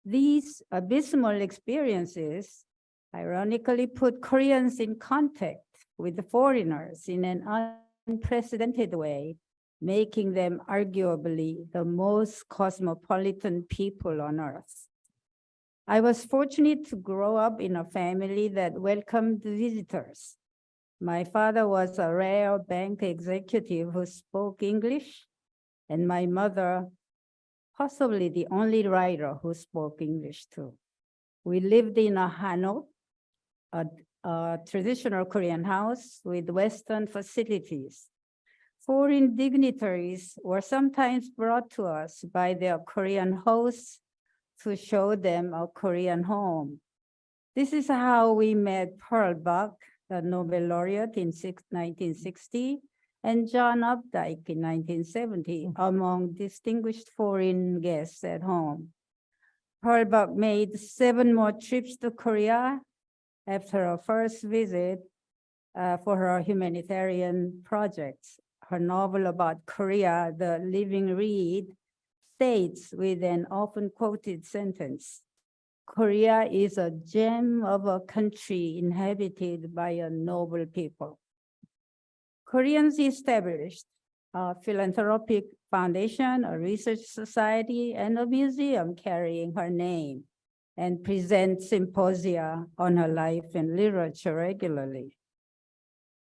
These abysmal experiences ironically put Koreans in contact with the foreigners in an unprecedented way making them arguably the most cosmopolitan people on earth. I was fortunate to grow up in a family that welcomed visitors. My father was a rare bank executive who spoke English, and my mother, possibly the only writer who spoke English too. We lived in a hanok, a traditional Korean house with Western facilities. Foreign dignitaries were sometimes brought to us by their Korean hosts to show them a Korean home. This is how we met Pearl Buck, the Nobel laureate in 1960, and John Updike in 1970, among distinguished foreign guests at home. Pearl Buck made 7 more trips to Korea after her first visit for her humanitarian projects. Her novel about Korea, The Living Reed, states with an often quoted sentence, "Korea is a gem of a country inhabited by a noble people." Koreans established a philanthropic foundation, a research society, and a museum carrying her name, and present symposia on her life and literature regularly.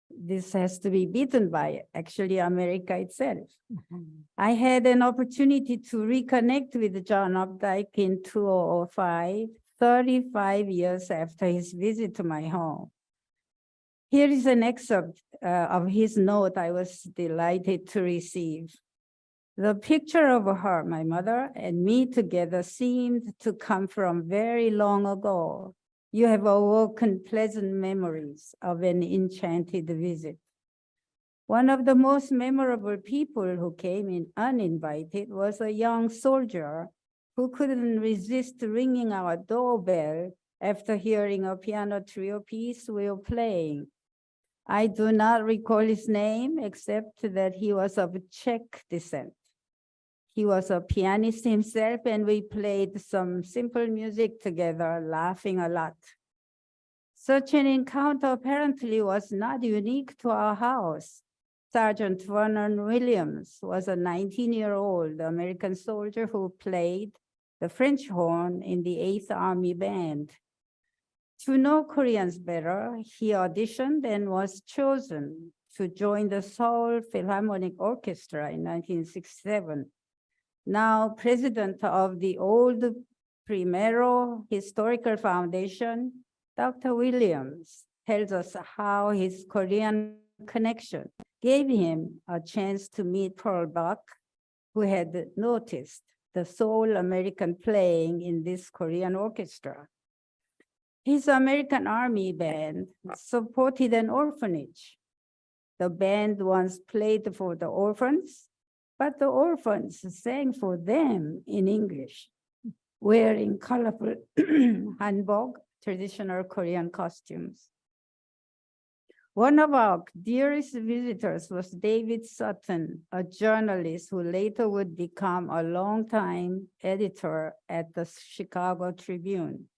This has to be beaten by actually America itself. I had an opportunity to reconnect with John Updike in 2005, 35 years after his visit to my home. Here is an excerpt of his note I was delighted to receive. The picture of her, my mother, and me together seemed to come from very long ago. You have awoken pleasant memories of an enchanted visit. One of the most memorable people who came in uninvited was a young soldier who couldn't resist ringing our doorbell after hearing a piano trio piece we were playing. I do not recall his name except that he was of Czech descent. He was a pianist himself, and we played some simple music together, laughing a lot. Such an encounter apparently was not unique to our house. Sergeant Vernon Williams was a 19-year-old American soldier who played the French horn in the 8th Army Band. To know Koreans better, he auditioned and was chosen to join the Seoul Philharmonic Orchestra in 1967. Now president of the old Primero Historical Foundation, Dr. Williams tells us how his Korean connection gave him a chance to meet Pearl Buck, who had noticed the Seoul American playing in this Korean orchestra. His American Army band supported an orphanage. The band once played for the orphans, but the orphans sang for them in English, wearing colorful hanbok, traditional Korean costumes. One of our dearest visitors was David Sutton, a journalist who later would become a longtime editor at the Chicago Tribune.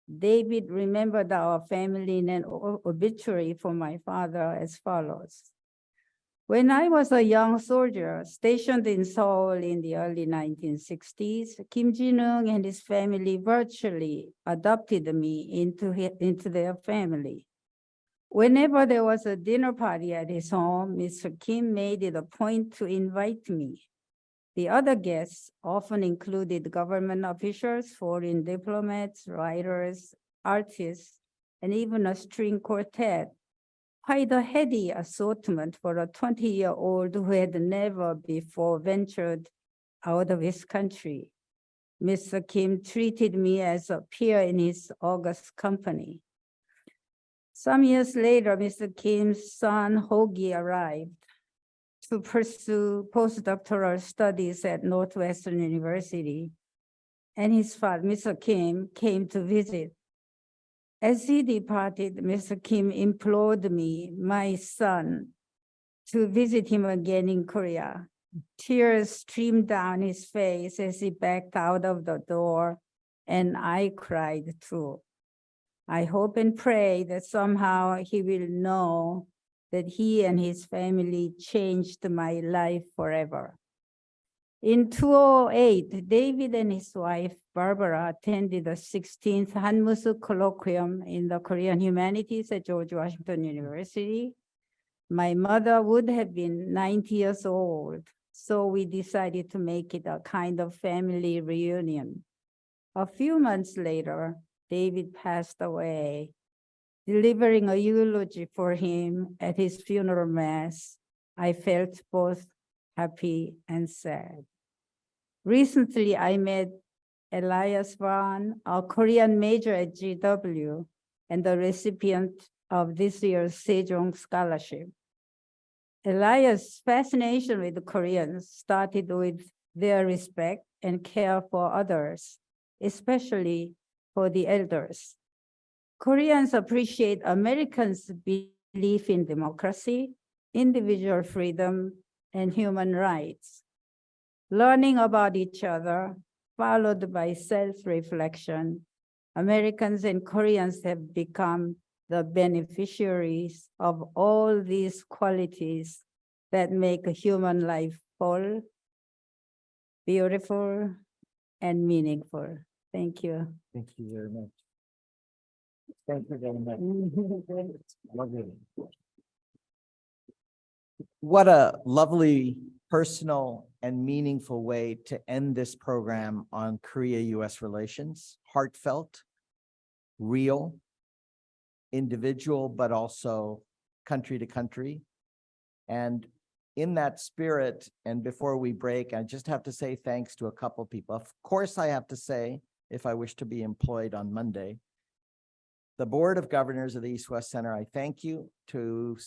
David remembered our family in an obituary for my father as follows. When I was a young soldier stationed in Seoul in the early 1960s, Kim Jin-ung and his family virtually adopted me into their family. Whenever there was a dinner party at his home, Mr. Kim made it a point to invite me. The other guests often included government officials, foreign diplomats, writers, artists, and even a string quartet. Quite a heady assortment for a 20-year-old who had never before ventured out of his country. Mr. Kim treated me as a peer in his august company. Some years later, Mr. Kim's son, Hogi, arrived to pursue postdoctoral studies at Northwestern University, and his father, Mr. Kim, came to visit. As he departed, Mr. Kim implored me, my son, to visit him again in Korea. Tears streamed down his face as he backed out of the door, and I cried too. I hope and pray that somehow he will know that he and his family changed my life forever. In 2008, David and his wife, Barbara, attended the 16th Hanmusu Colloquium in the Korean Humanities at George Washington University. My mother would have been 90 years old, so we decided to make it a kind of family reunion. A few months later, David passed away. Delivering a eulogy for him at his funeral mass, I felt both happy and sad. Recently, I met Elias Van, a Korean major at GW and the recipient of this year's Sejong Scholarship. Elias' fascination with the Koreans started with their respect and care for others, especially for the elders. Koreans appreciate Americans' belief in democracy, individual freedom, and human rights. Learning about each other, followed by self-reflection, Americans and Koreans have become the beneficiaries of all these qualities that make a human life full, beautiful, and meaningful. Thank you. Thank you very much. Thank you very much. Lovely. What a lovely, personal, and meaningful way to end this program on Korea-US relations. Heartfelt, real, individual, but also country to country. And in that spirit, and before we break, I just have to say thanks to a couple people. Of course, I have to say, if I wish to be employed on Monday, the Board of Governors of the East-West Center, I thank you. To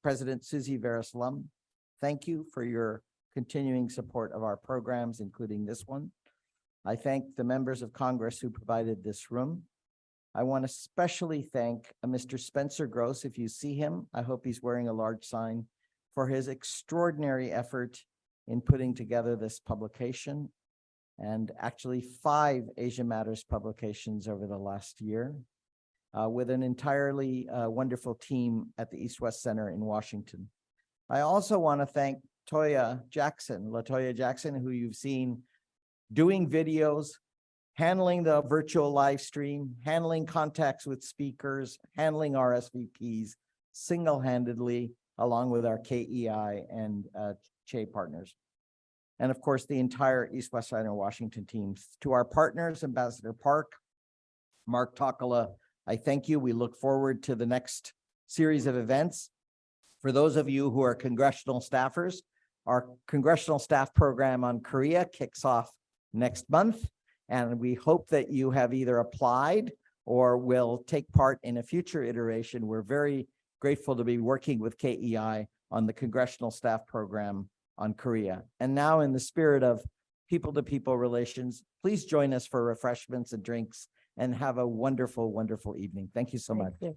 President Susie Veras-Lum, thank you for your continuing support of our programs, including this one. I thank the members of Congress who provided this room. I want to especially thank Mr. Spencer Gross. If you see him, I hope he's wearing a large sign, for his extraordinary effort in putting together this publication, and actually 5 Asia Matters publications over the last year, with an entirely wonderful team at the East-West Center in Washington. I also want to thank LaToya Jackson, who you've seen doing videos, handling the virtual live stream, handling contacts with speakers, handling RSVPs single-handedly, along with our KEI and CHEY partners. And of course, the entire East-West Center Washington teams. To our partners, Ambassador Park, Mark Takala, I thank you. We look forward to the next series of events. For those of you who are congressional staffers, our congressional staff program on Korea kicks off next month, and we hope that you have either applied or will take part in a future iteration. We're very grateful to be working with KEI on the congressional staff program on Korea. And now, in the spirit of people-to-people relations, please join us for refreshments and drinks, and have a wonderful, wonderful evening. Thank you so much. Thank you.